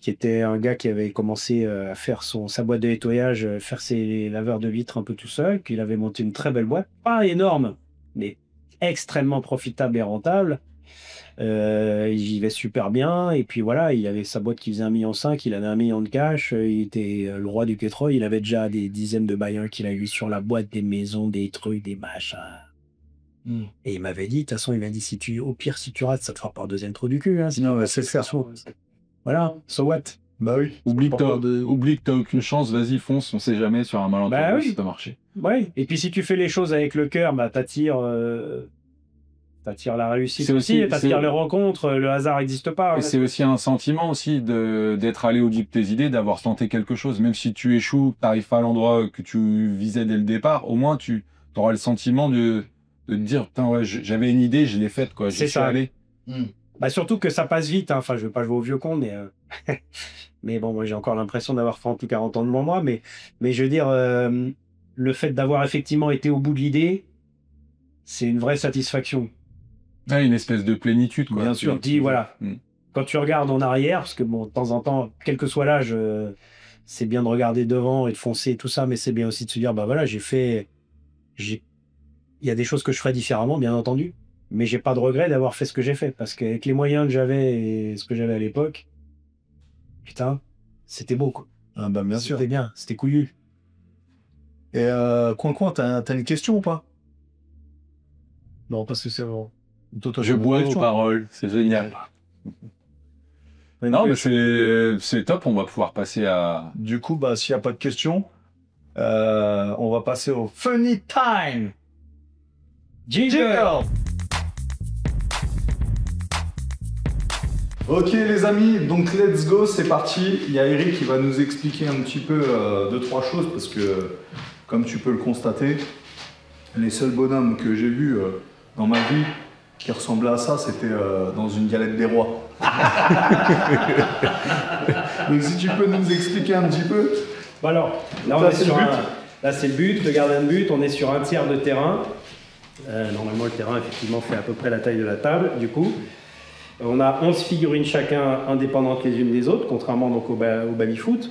qui était un gars qui avait commencé à faire sa boîte de nettoyage, faire ses laveurs de vitres un peu tout seul, puis il avait monté une très belle boîte, pas énorme, mais extrêmement profitable et rentable. Il vivait super bien, et puis voilà, il avait sa boîte qui faisait 1,5 million, il avait 1 million de cash, il était le roi du pétrole, il avait déjà des dizaines de bailleurs qu'il a eu sur la boîte, des maisons, des trucs, des machins. Et il m'avait dit, de toute façon, il m'a dit, au pire, si tu rates, ça te fera pas un deuxième trou du cul. Hein, Non, ouais, c'est ça. Voilà, so what? Bah oui. Oublie que t'as aucune chance, vas-y, fonce, on sait jamais sur un malentendu Bah oui. si ça peut marcher. Ouais. Et puis si tu fais les choses avec le cœur, bah t'attires la réussite C'est aussi, aussi- t'attires c'est- les rencontres, le hasard n'existe pas. Et c'est aussi un sentiment aussi d'être allé au bout de tes idées, d'avoir tenté quelque chose. Même si tu échoues, tu n'arrives pas à l'endroit que tu visais dès le départ, au moins tu auras le sentiment de te dire, putain, ouais, j'avais une idée, je l'ai faite, quoi. J'y C'est suis ça. allé. Bah surtout que ça passe vite, hein. Enfin je vais pas jouer au vieux con, mais mais bon, moi j'ai encore l'impression d'avoir 30 ou 40 ans devant moi, mais je veux dire, le fait d'avoir effectivement été au bout de l'idée, c'est une vraie satisfaction. Ouais, une espèce de plénitude, quoi. Bien sûr. Tu te dis, voilà, Mm. quand tu regardes en arrière, parce que bon, de temps en temps, quel que soit l'âge, c'est bien de regarder devant et de foncer et tout ça, mais c'est bien aussi de se dire, bah voilà, il y a des choses que je ferais différemment, bien entendu, mais j'ai pas de regret d'avoir fait ce que j'ai fait, parce qu'avec les moyens que j'avais et ce que j'avais à l'époque, putain, c'était beau, quoi. Ah bah bien sûr. C'était bien, c'était couillu. Et Coin, t'as une question ou pas? Non, parce que c'est bon. Toi, Je bois vos paroles, c'est génial. Non, mais c'est top, on va pouvoir passer à... Du coup, bah, s'il n'y a pas de questions, on va passer au Funny Time. Jingle. Ok les amis, donc let's go, c'est parti. Il y a Eric qui va nous expliquer un petit peu 2-3 choses parce que, comme tu peux le constater, les seuls bonhommes que j'ai vus dans ma vie qui ressemblaient à ça, c'était dans une galette des rois. Donc si tu peux nous expliquer un petit peu. Bon alors, là, c'est le but, le gardien de but, on est sur un tiers de terrain. Normalement, le terrain, effectivement, fait à peu près la taille de la table, du coup. On a 11 figurines chacun, indépendantes les unes des autres, contrairement donc au baby-foot,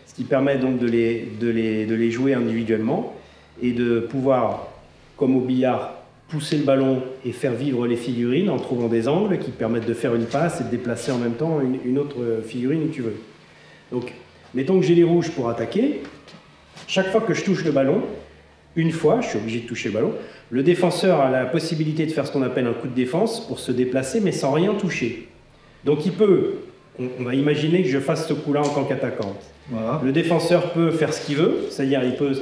ce qui permet donc de les jouer individuellement et de pouvoir, comme au billard, pousser le ballon et faire vivre les figurines en trouvant des angles qui permettent de faire une passe et de déplacer en même temps une autre figurine où tu veux. Donc, mettons que j'ai les rouges pour attaquer. Chaque fois que je touche le ballon, une fois, je suis obligé de toucher le ballon, le défenseur a la possibilité de faire ce qu'on appelle un coup de défense pour se déplacer, mais sans rien toucher. Donc il peut, on va imaginer que je fasse ce coup-là en tant qu'attaquant. Voilà. Le défenseur peut faire ce qu'il veut, c'est-à-dire il peut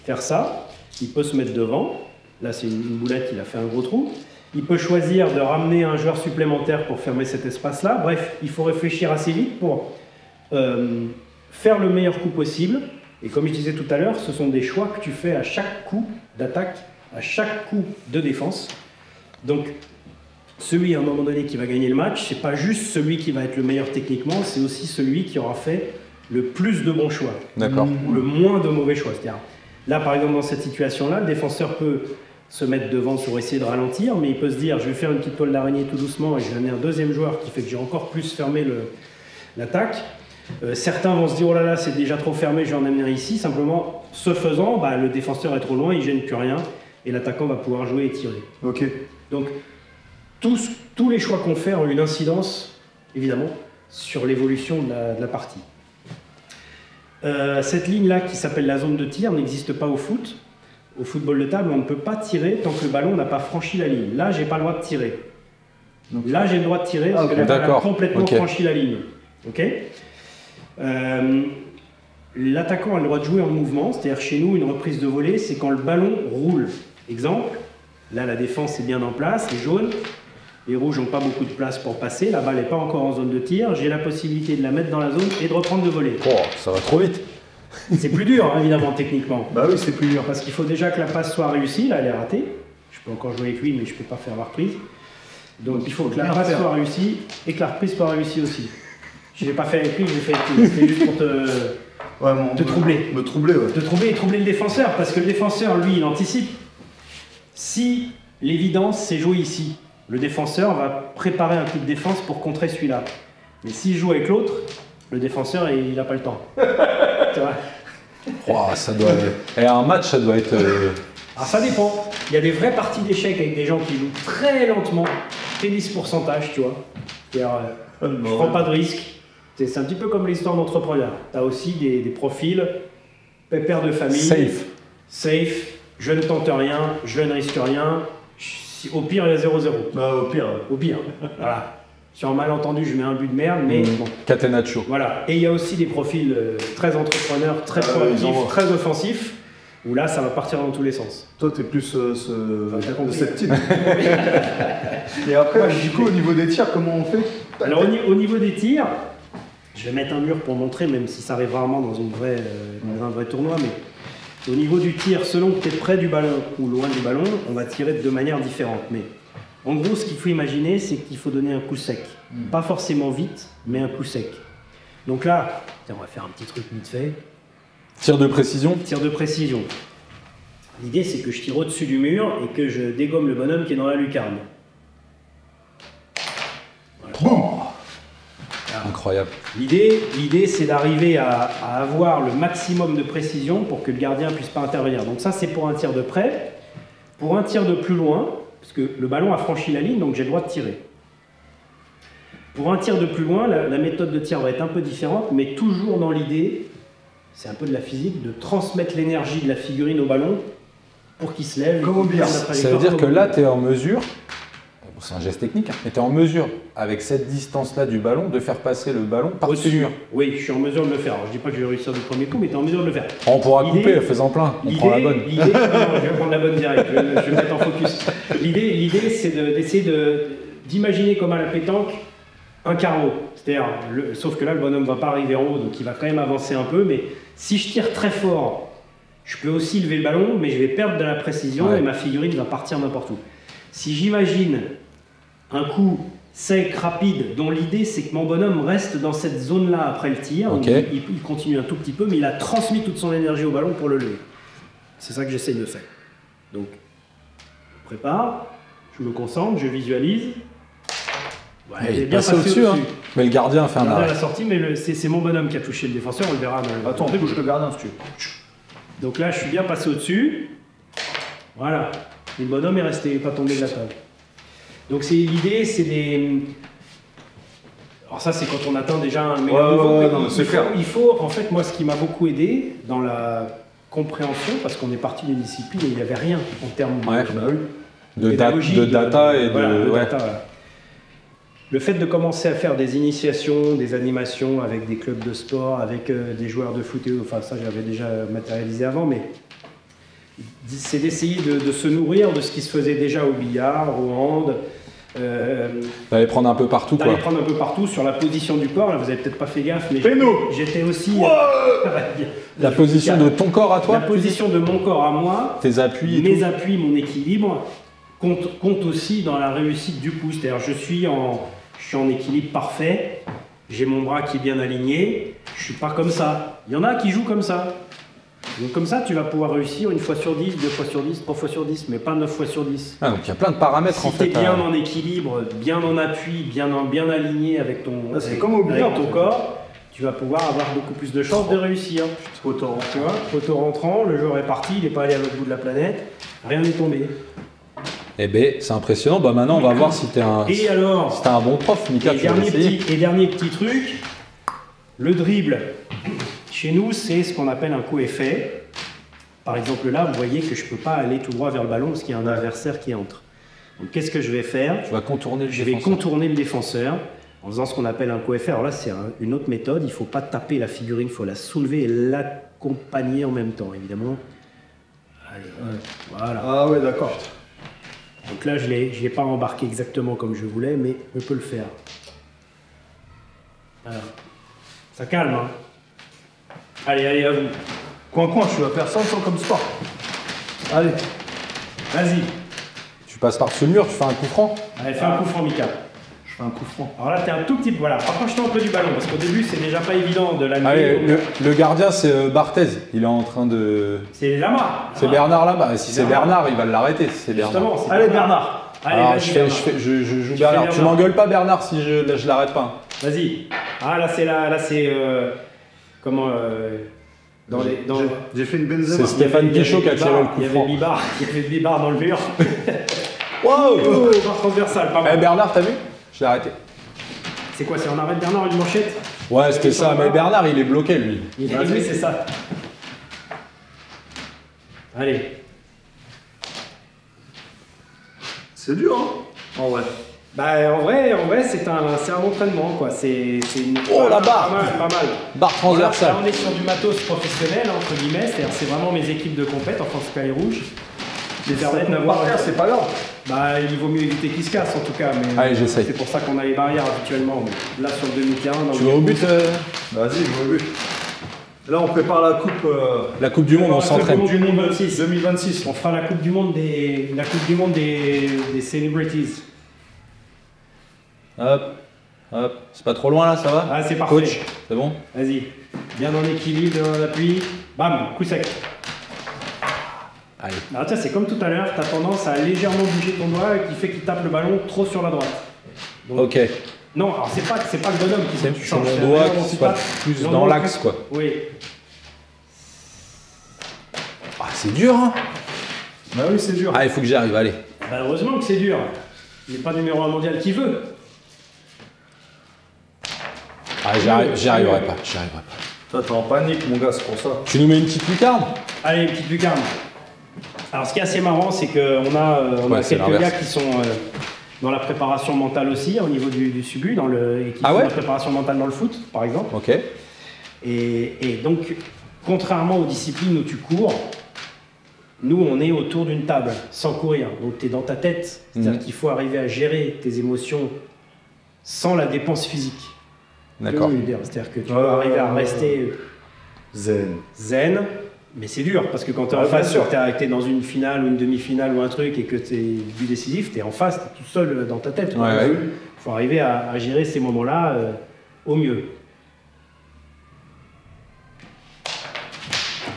faire ça, il peut se mettre devant, là c'est une boulette, il a fait un gros trou, il peut choisir de ramener un joueur supplémentaire pour fermer cet espace-là, bref, il faut réfléchir assez vite pour faire le meilleur coup possible. Et comme je disais tout à l'heure, ce sont des choix que tu fais à chaque coup d'attaque, à chaque coup de défense. Donc, celui à un moment donné qui va gagner le match, c'est pas juste celui qui va être le meilleur techniquement, c'est aussi celui qui aura fait le plus de bons choix. D'accord. Ou le moins de mauvais choix. C'est-à-dire, là, par exemple, dans cette situation-là, le défenseur peut se mettre devant pour essayer de ralentir, mais il peut se dire, je vais faire une petite toile d'araignée tout doucement et je vais amener un deuxième joueur qui fait que j'ai encore plus fermé l'attaque. Certains vont se dire, oh là là, c'est déjà trop fermé, je vais en amener ici. Simplement, ce faisant, bah, le défenseur est trop loin, il ne gêne plus rien, et l'attaquant va pouvoir jouer et tirer. Ok. Donc, tous les choix qu'on fait ont une incidence, évidemment, sur l'évolution de la partie. Cette ligne-là, qui s'appelle la zone de tir, n'existe pas au foot. Au football de table, on ne peut pas tirer tant que le ballon n'a pas franchi la ligne. Là, j'ai pas le droit de tirer. Donc, là, j'ai le droit de tirer parce que la balle a complètement franchi la ligne. Ok. L'attaquant a le droit de jouer en mouvement, c'est-à-dire chez nous, une reprise de volée, c'est quand le ballon roule. Exemple, là la défense est bien en place, les jaunes, les rouges n'ont pas beaucoup de place pour passer, la balle n'est pas encore en zone de tir, j'ai la possibilité de la mettre dans la zone et de reprendre de voler. Oh, ça va trop vite. C'est plus dur, hein, évidemment, techniquement. Bah oui, c'est plus dur. Parce qu'il faut déjà que la passe soit réussie, là elle est ratée, je peux encore jouer avec lui, mais je ne peux pas faire la reprise. Donc il faut que la passe soit réussie et que la reprise soit réussie aussi. Je ne l'ai pas fait avec lui, je l'ai fait avec lui. C'était juste pour te troubler. Me troubler, ouais. Te troubler et troubler le défenseur, parce que le défenseur, lui, il anticipe. Si l'évidence, c'est jouer ici, le défenseur va préparer un coup de défense pour contrer celui-là. Mais s'il joue avec l'autre, le défenseur, il n'a pas le temps. Tu vois ? Oh, ça doit... Et un match, ça doit être... Alors ça dépend. Il y a des vraies parties d'échecs avec des gens qui jouent très lentement, tennis pourcentage, tu vois. C'est-à-dire, je ne prends pas de risque. C'est un petit peu comme l'histoire d'entrepreneur. Tu as aussi des profils, père de famille. Safe. Safe, je ne tente rien, je ne risque rien. Au pire, il y a 0-0. Bah, au pire. Au pire. Voilà. Sur un malentendu, je mets un but de merde, mais bon. Catenaccio. Voilà. Et il y a aussi des profils très entrepreneurs, très proactifs, très offensifs, où là, ça va partir dans tous les sens. Toi, t'es plus t'as compris. cette type. Et après, du coup, au niveau des tirs, comment on fait? Alors, au niveau des tirs, je vais mettre un mur pour montrer, même si ça arrive rarement dans un vrai tournoi, mais au niveau du tir, selon que tu es près du ballon ou loin du ballon, on va tirer de deux manières différentes. Mais en gros, ce qu'il faut imaginer, c'est qu'il faut donner un coup sec. Pas forcément vite, mais un coup sec. Donc là, on va faire un petit truc vite fait. Tir de précision. Tir de précision. L'idée, c'est que je tire au-dessus du mur et que je dégomme le bonhomme qui est dans la lucarne. Boum. Incroyable. L'idée, c'est d'arriver à avoir le maximum de précision pour que le gardien ne puisse pas intervenir. Donc ça, c'est pour un tir de près. Pour un tir de plus loin, parce que le ballon a franchi la ligne, donc j'ai le droit de tirer. Pour un tir de plus loin, la méthode de tir va être un peu différente, mais toujours dans l'idée, c'est un peu de la physique, de transmettre l'énergie de la figurine au ballon pour qu'il se lève. Comme au billard. Ça veut dire que là, tu es en mesure, c'est un geste technique, mais tu es en mesure, avec cette distance-là du ballon, de faire passer le ballon par-dessus le mur. Oui, je suis en mesure de le faire. Alors, je dis pas que je vais réussir du premier coup, mais tu es en mesure de le faire. On pourra couper, faisant plein, on prend la bonne. Non, je vais prendre la bonne direct, je vais me mettre en focus. L'idée, c'est d'essayer d'imaginer comme à la pétanque un carreau. C'est-à-dire, sauf que là, le bonhomme ne va pas arriver en haut, donc il va quand même avancer un peu, mais si je tire très fort, je peux aussi lever le ballon, mais je vais perdre de la précision et ma figurine va partir n'importe où. Si j'imagine un coup sec, rapide, dont l'idée c'est que mon bonhomme reste dans cette zone-là après le tir, il continue un tout petit peu, mais il a transmis toute son énergie au ballon pour le lever. C'est ça que j'essaye de faire. Donc, je prépare, je me concentre, je visualise. Ouais, il est bien passé au-dessus, hein. Mais le gardien a fait un arrêt. La sortie, mais c'est mon bonhomme qui a touché le défenseur, on le verra dans le... Attends, bouge le gardien si tu veux. Donc là, je suis bien passé au-dessus. Voilà. Le bonhomme est resté, pas tombé de la table. Donc l'idée, c'est des... Alors ça, c'est quand on atteint déjà un meilleur niveau. Il faut, en fait, moi, ce qui m'a beaucoup aidé dans la compréhension, parce qu'on est parti d'une discipline et il n'y avait rien en termes de data et de data, voilà. Le fait de commencer à faire des initiations, des animations avec des clubs de sport, avec des joueurs de foot, enfin ça j'avais déjà matérialisé avant, mais c'est d'essayer de se nourrir de ce qui se faisait déjà au billard, au hand. D'aller prendre un peu partout, quoi. D'aller prendre un peu partout sur la position du corps. Là, vous avez peut-être pas fait gaffe, mais j'étais aussi... La position de ton corps à toi? La position de mon corps à moi. Tes appuis et mes appuis, mon équilibre, compte aussi dans la réussite du coup. C'est-à-dire, je suis en équilibre parfait, j'ai mon bras qui est bien aligné, je suis pas comme ça. Il y en a qui jouent comme ça. Donc comme ça, tu vas pouvoir réussir une fois sur 10, 2 fois sur 10, 3 fois sur 10, mais pas 9 fois sur 10. Ah, donc il y a plein de paramètres en fait. Si tu es bien en équilibre, bien en appui, bien aligné avec ton, ton corps, tu vas pouvoir avoir beaucoup plus de chances de réussir. Photo rentrant, le joueur est parti, il n'est pas allé à l'autre bout de la planète, rien n'est tombé. Eh bien, c'est impressionnant. Bah, maintenant, on va voir si tu es un bon prof, Mika. Dernier petit truc, le dribble. Chez nous, c'est ce qu'on appelle un coup effet. Par exemple, là, vous voyez que je ne peux pas aller tout droit vers le ballon parce qu'il y a un adversaire qui entre. Donc, qu'est-ce que je vais faire? Tu vas contourner le défenseur. Je vais contourner le défenseur en faisant ce qu'on appelle un coup effet. Alors là, c'est une autre méthode. Il ne faut pas taper la figurine, il faut la soulever et l'accompagner en même temps, évidemment. Allez, voilà. Ah ouais, d'accord. Donc là, je ne l'ai pas embarqué exactement comme je voulais, mais je peux le faire. Voilà. Ça calme, hein. Allez, à vous. Coin, tu vas faire ça comme sport. Allez. Vas-y. Tu passes par ce mur, tu fais un coup franc. Allez, fais un coup franc, Mika. Je fais un coup franc. Alors là, t'es un tout petit peu... Voilà, rapproche-toi un peu du ballon, parce qu'au début, c'est déjà pas évident de l'amener. Allez, le gardien, c'est Barthez. Il est en train de... C'est Lama. C'est Bernard Lama. Si c'est Bernard, il va l'arrêter. Si c'est Bernard. Allez, Bernard. Allez, je joue Bernard. Tu m'engueules pas, Bernard, si je l'arrête pas. Vas-y. Ah, là, c'est... comment... J'ai fait une Benzema. C'est Stéphane Pichot qui a tiré le coup franc. Il y avait Bibar dans le mur. Wow, transversal, pas mal. Eh, Bernard, t'as vu? Je l'ai arrêté. C'est quoi, c'est en arrêt de Bernard, une manchette? Ouais, c'était ça, mais Bernard, il est bloqué, lui. Oui, c'est ça. C'est dur, hein, en vrai. Bah, en vrai c'est un entraînement, quoi. C'est une... Oh, la barre. Pas mal. Barre transversale. Là, on est sur du matos professionnel, entre guillemets. C'est-à-dire, c'est vraiment mes équipes de compète, en France Sky Rouge. Qui permettent d'avoir... C'est pas grave. Bah, il vaut mieux éviter qu'ils se cassent, en tout cas. Mais Allez, j'essaye. c'est pour ça qu'on a les barrières habituellement. Mais là, sur le demi-terrain... Tu vas au but Vas-y, va au but. Là, on prépare la La Coupe du Monde, on s'entraîne. Coupe du Monde 2026. 2026. On fera la Coupe du Monde des celebrities. Hop, hop. C'est pas trop loin là, ça va? Ah, c'est parfait. Coach, c'est bon? Vas-y. Bien en équilibre, bien en appui. Bam, coup sec. Allez. Alors tiens, c'est comme tout à l'heure, tu as tendance à légèrement bouger ton doigt et qui fait qu'il tape le ballon trop sur la droite. Donc, Ok. non, alors c'est pas le bonhomme qui C'est change. mon c'est doigt vraiment qui tu soit tapes plus dans l'endroit l'axe, que- quoi. Oui. Ah, c'est dur, hein? Bah oui, c'est dur. Ah, il faut que j'y arrive, allez. Bah, heureusement que c'est dur. Il n'est pas numéro 1 mondial qui veut. Ah, j'y arriverai pas. Toi, t'es en panique, mon gars, c'est pour ça. Tu nous mets une petite lucarne? Allez, une petite lucarne. Alors, ce qui est assez marrant, c'est qu'on a, Ouais, c'est quelques l'inverse. gars qui sont dans la préparation mentale aussi, au niveau du subu, et qui Ah font ouais la préparation mentale dans le foot, par exemple. Ok. Et donc, contrairement aux disciplines où tu cours, nous, on est autour d'une table, sans courir. Donc, tu es dans ta tête. C'est-à-dire qu'il faut arriver à gérer tes émotions sans la dépense physique. D'accord. C'est-à-dire que tu dois arriver à rester zen, mais c'est dur, parce que quand tu es en Ouais, face, bien sûr. tu es dans une finale ou une demi-finale ou un truc, et que tu es but décisif, tu es en face, tu es tout seul dans ta tête. Il Ouais. faut arriver à gérer ces moments-là au mieux.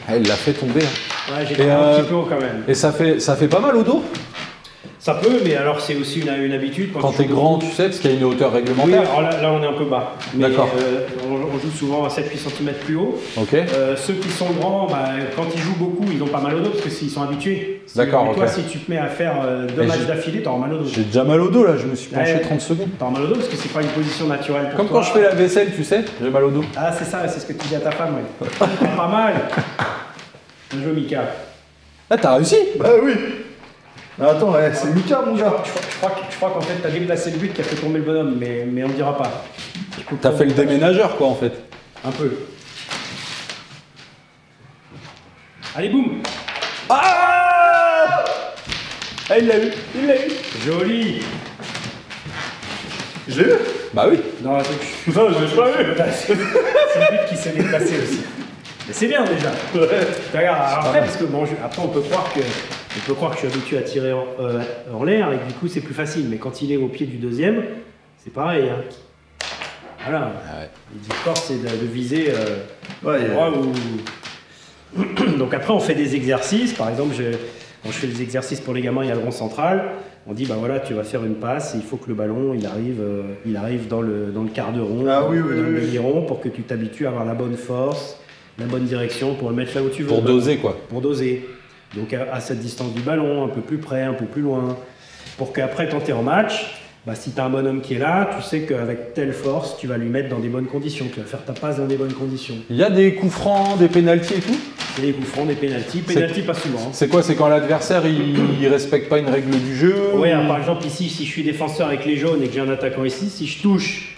Ah, il l'a fait tomber. Hein. Ouais, j'ai Et, fait un petit peu haut quand même. Et ça fait pas mal au dos? Ça peut, mais alors c'est aussi une habitude. Quand tu t'es joues grand, beaucoup. tu sais, parce qu'il y a une hauteur Oui, réglementaire. alors là, on est un peu bas. Mais, D'accord. on joue souvent à 7-8 cm plus haut. Ok. Ceux qui sont grands, bah, quand ils jouent beaucoup, ils ont pas mal au dos parce qu'ils sont habitués. D'accord, Mais toi, ok. si tu te mets à faire 2 Mais matchs j'ai- d'affilée, t'auras mal au dos. J'ai déjà mal au dos là, je me suis penché Ouais. 30 secondes. T'auras mal au dos parce que c'est pas une position naturelle pour Comme toi. quand je fais la vaisselle, tu sais, j'ai mal au dos. Ah, c'est ça, c'est ce que tu dis à ta femme, ouais. Pas mal. Bien joué, Mika. Ah, t'as réussi? Bah oui. Attends, c'est Mika, mon gars. Je crois qu'en fait, t'as déplacé le but qui a fait tomber le bonhomme, mais on ne dira pas. T'as fait le déménageur quoi en fait. Un peu. Allez, boum. Ah, il l'a eu. Joli. Je l'ai eu. Bah oui. Non, non, je l'ai pas eu. C'est le but qui s'est déplacé aussi. Mais c'est bien déjà. Regarde, alors après, parce que bon, après on peut croire que je suis habitué à tirer en l'air et que du coup c'est plus facile. Mais quand il est au pied du deuxième, c'est pareil. Hein. Voilà. Le sport c'est de viser Ouais, droit ou. Donc après on fait des exercices. Par exemple, quand je fais des exercices pour les gamins, il y a le rond central. On dit bah voilà, tu vas faire une passe et il faut que le ballon il arrive dans le quart de rond, Ah oui, dans oui, le oui. demi-rond, pour que tu t'habitues à avoir la bonne force, la bonne direction pour le mettre là où tu veux. Pour doser quoi. Pour doser. Donc à cette distance du ballon, un peu plus près, un peu plus loin. Pour qu'après quand tu es en match, bah, si tu as un bonhomme qui est là, tu sais qu'avec telle force, tu vas lui mettre dans des bonnes conditions, tu vas faire ta passe dans des bonnes conditions. Il y a des coups francs, des pénaltys et tout. Et des coups francs, des pénaltys. Pénaltys pas souvent. Hein. C'est quoi? C'est quand l'adversaire il respecte pas une règle du jeu? Oui, ou- alors, par exemple ici, si je suis défenseur avec les jaunes et que j'ai un attaquant ici, si je touche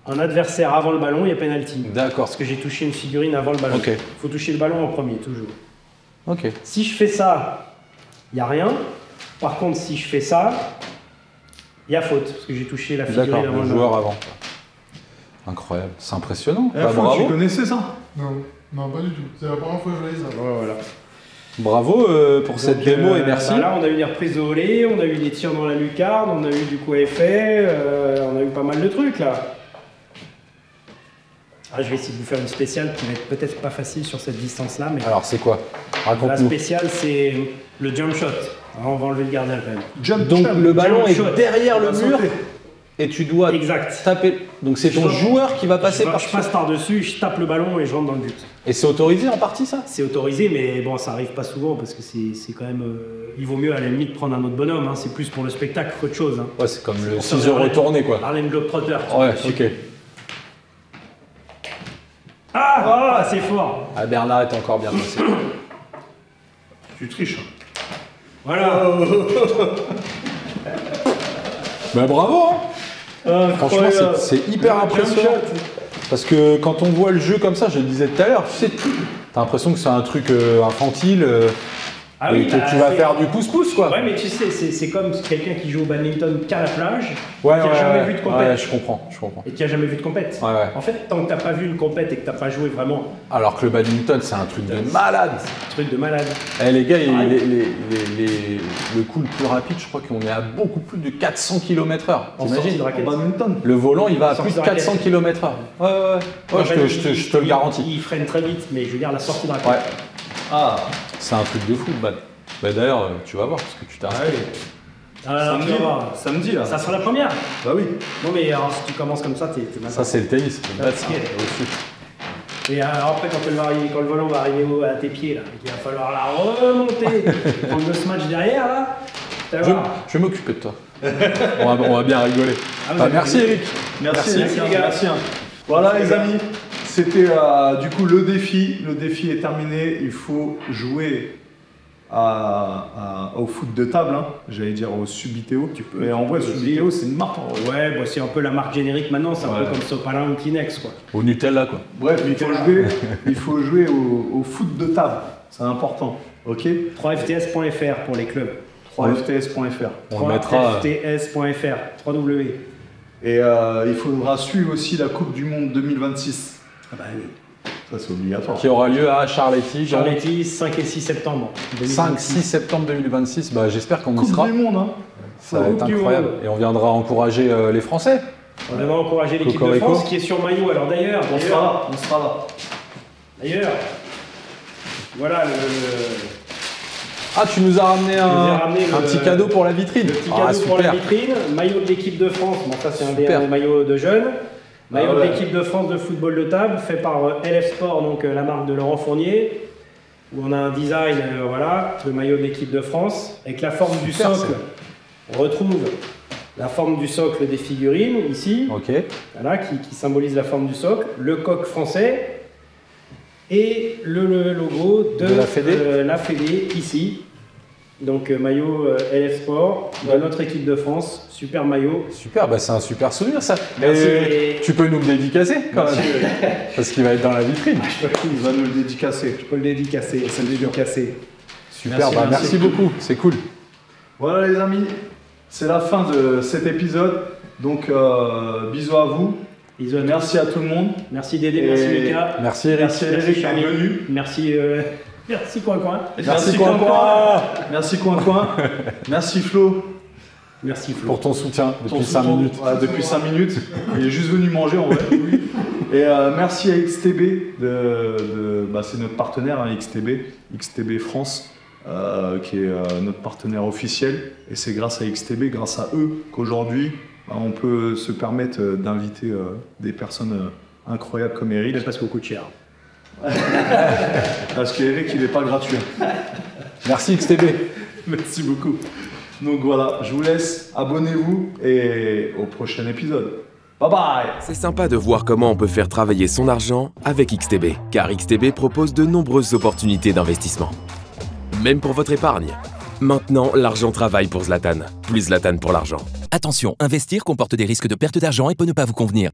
un adversaire avant le ballon, il y a pénalty. D'accord. Parce que j'ai touché une figurine avant le ballon. Ok. Il faut toucher le ballon en premier, toujours. Ok. Si je fais ça, il n'y a rien. Par contre, si je fais ça, il y a faute, parce que j'ai touché la figurine D'accord, avant le le joueur ballon. avant. Incroyable, c'est impressionnant. Eh, Bah, Franck, bravo. tu connaissais ça? Non, pas du tout. C'est la première fois que je voyais ça. Voilà. Bravo pour cette Donc, démo et merci. bah là, on a eu des reprises de volée, on a eu des tirs dans la lucarne, on a eu du coup à effet, on a eu pas mal de trucs là. Ah, je vais essayer de vous faire une spéciale qui va être peut-être pas facile sur cette distance-là, mais Alors c'est quoi? la Raconte-nous. spéciale c'est le jump shot. Alors, on va enlever le gardien quand même. Donc le ballon est shot. derrière le On va mur sauter. et tu dois Exact. taper. Donc c'est ton Je- joueur qui va passer par Je passe par-dessus, je tape le ballon et je rentre dans le but. Et c'est autorisé en partie ça? C'est autorisé, mais bon, ça arrive pas souvent parce que c'est quand même. Il vaut mieux à la limite prendre un autre bonhomme, hein. C'est plus pour le spectacle qu'autre chose. Hein. Ouais, c'est comme le pour ça, 6 heures Harlem- retourné quoi. Harlem Globetrotter. Ouais, ok. Ah, c'est fort. Ah, Bernard est encore bien passé. Tu triches. Voilà. Bah bravo hein. Franchement, c'est hyper impressionnant. Parce que quand on voit le jeu comme ça, je le disais tout à l'heure, tu sais, t'as l'impression que c'est un truc infantile et que tu vas faire du pouce-pouce, quoi. Ouais, mais tu sais, c'est comme quelqu'un qui joue au badminton qu'à la plage, Ouais, qui n'a jamais vu de compète. Ouais, je comprends. Et qui a jamais vu de compète. Ouais. En fait, tant que t'as pas vu une compète et que t'as pas joué vraiment, Alors que le badminton, c'est un truc de malade. un truc de malade. Eh, les gars, le coup le plus rapide, je crois qu'on est à beaucoup plus de 400 km/h. En sortie de raquette. Le volant, il va à Sortie plus de de raquette. 400 km/h. Ouais, je te le garantis. Il freine très vite, mais je veux dire, la sortie de raquette. Ouais. Ah, c'est un truc de fou, le bad. Bah d'ailleurs, tu vas voir, parce que tu t'es inscrit. Alors, tu vas voir. Samedi là. Ça sera la première. Bah oui. Non, mais alors, si tu commences comme ça, t'es mal. Ça, c'est le tennis. Le bad, c'est au-dessus. Et alors après, quand le volant va arriver à tes pieds, là, il va falloir la remonter. Prendre le smash derrière, là. Tu vas voir. Je vais m'occuper de toi. on va bien rigoler. vous avez merci rigolé. Eric. Merci les gars. Merci. Voilà les amis, c'était du coup le défi. Le défi est terminé. Il faut jouer au foot de table. Hein. J'allais dire au Subitéo. Mais en vrai, Subitéo, c'est une marque. Ouais, bah, c'est un peu la marque générique maintenant. C'est un peu comme Sopalin ou Kleenex, quoi. Au Nutella, quoi. Bref, il faut jouer au foot de table. C'est important. Ok. 3fts.fr pour les clubs. 3fts.fr. On le mettra. 3fts.fr. 3W. Et il faudra suivre aussi la Coupe du Monde 2026. Ah bah oui. Ça, c'est obligatoire. Qui aura lieu à Charletti. Charletti, 5 et 6 septembre. 5-6 septembre 2026. Bah, j'espère qu'on y Coupe sera. du Monde, hein. Ça va être Coupe du incroyable. Monde. Et on viendra encourager les Français. On va encourager l'équipe de Cocorico. France qui est sur maillot. Alors d'ailleurs, On sera là. D'ailleurs, voilà Ah, tu nous as ramené ai ramené un petit cadeau pour la vitrine. le petit cadeau pour la vitrine. Maillot de l'équipe de France. Bon, ça c'est un Super. des maillots de jeunes. Maillot ouais. de l'équipe de France de football de table, fait par LF Sport, donc la marque de Laurent Fournier, où on a un design, voilà, de maillot de l'équipe de France, avec la forme du Super, socle. On retrouve la forme du socle des figurines, ici, Ok. voilà, qui symbolise la forme du socle, le coq français, et le logo de la Fédé, ici. Donc maillot LF Sport, de notre équipe de France, super maillot. Super, bah c'est un super souvenir ça. Merci. Et tu peux nous le dédicacer quand même. Parce qu'il va être dans la vitrine. Il va nous le dédicacer. Je peux le dédicacer, c'est le dédicacer. Super, merci beaucoup, c'est cool. Voilà les amis, c'est la fin de cet épisode. Donc bisous à vous. Bisous à tous. Merci à tout le monde. Merci Dédé, merci Mika. Merci Eric. Merci Eric d'être Charlie. venu. Merci, merci Coin. Merci Coin. Merci Coin. Merci Flo. Merci Flo. Pour ton soutien depuis Ton 5 soutien. minutes. Ouais, depuis 5 minutes. Il est juste venu manger en vrai. Et merci à XTB. C'est notre partenaire, hein, XTB France, qui est notre partenaire officiel. Et c'est grâce à XTB, grâce à eux, qu'aujourd'hui, on peut se permettre d'inviter des personnes incroyables comme Eric. Mais parce qu'on coûte cher. Parce qu'Eric, il n'est pas gratuit. Merci XTB. Merci beaucoup. Donc voilà, je vous laisse, abonnez-vous et au prochain épisode. Bye bye. C'est sympa de voir comment on peut faire travailler son argent avec XTB, car XTB propose de nombreuses opportunités d'investissement. Même pour votre épargne. Maintenant, l'argent travaille pour Zlatan. Plus Zlatan pour l'argent. Attention, investir comporte des risques de perte d'argent et peut ne pas vous convenir.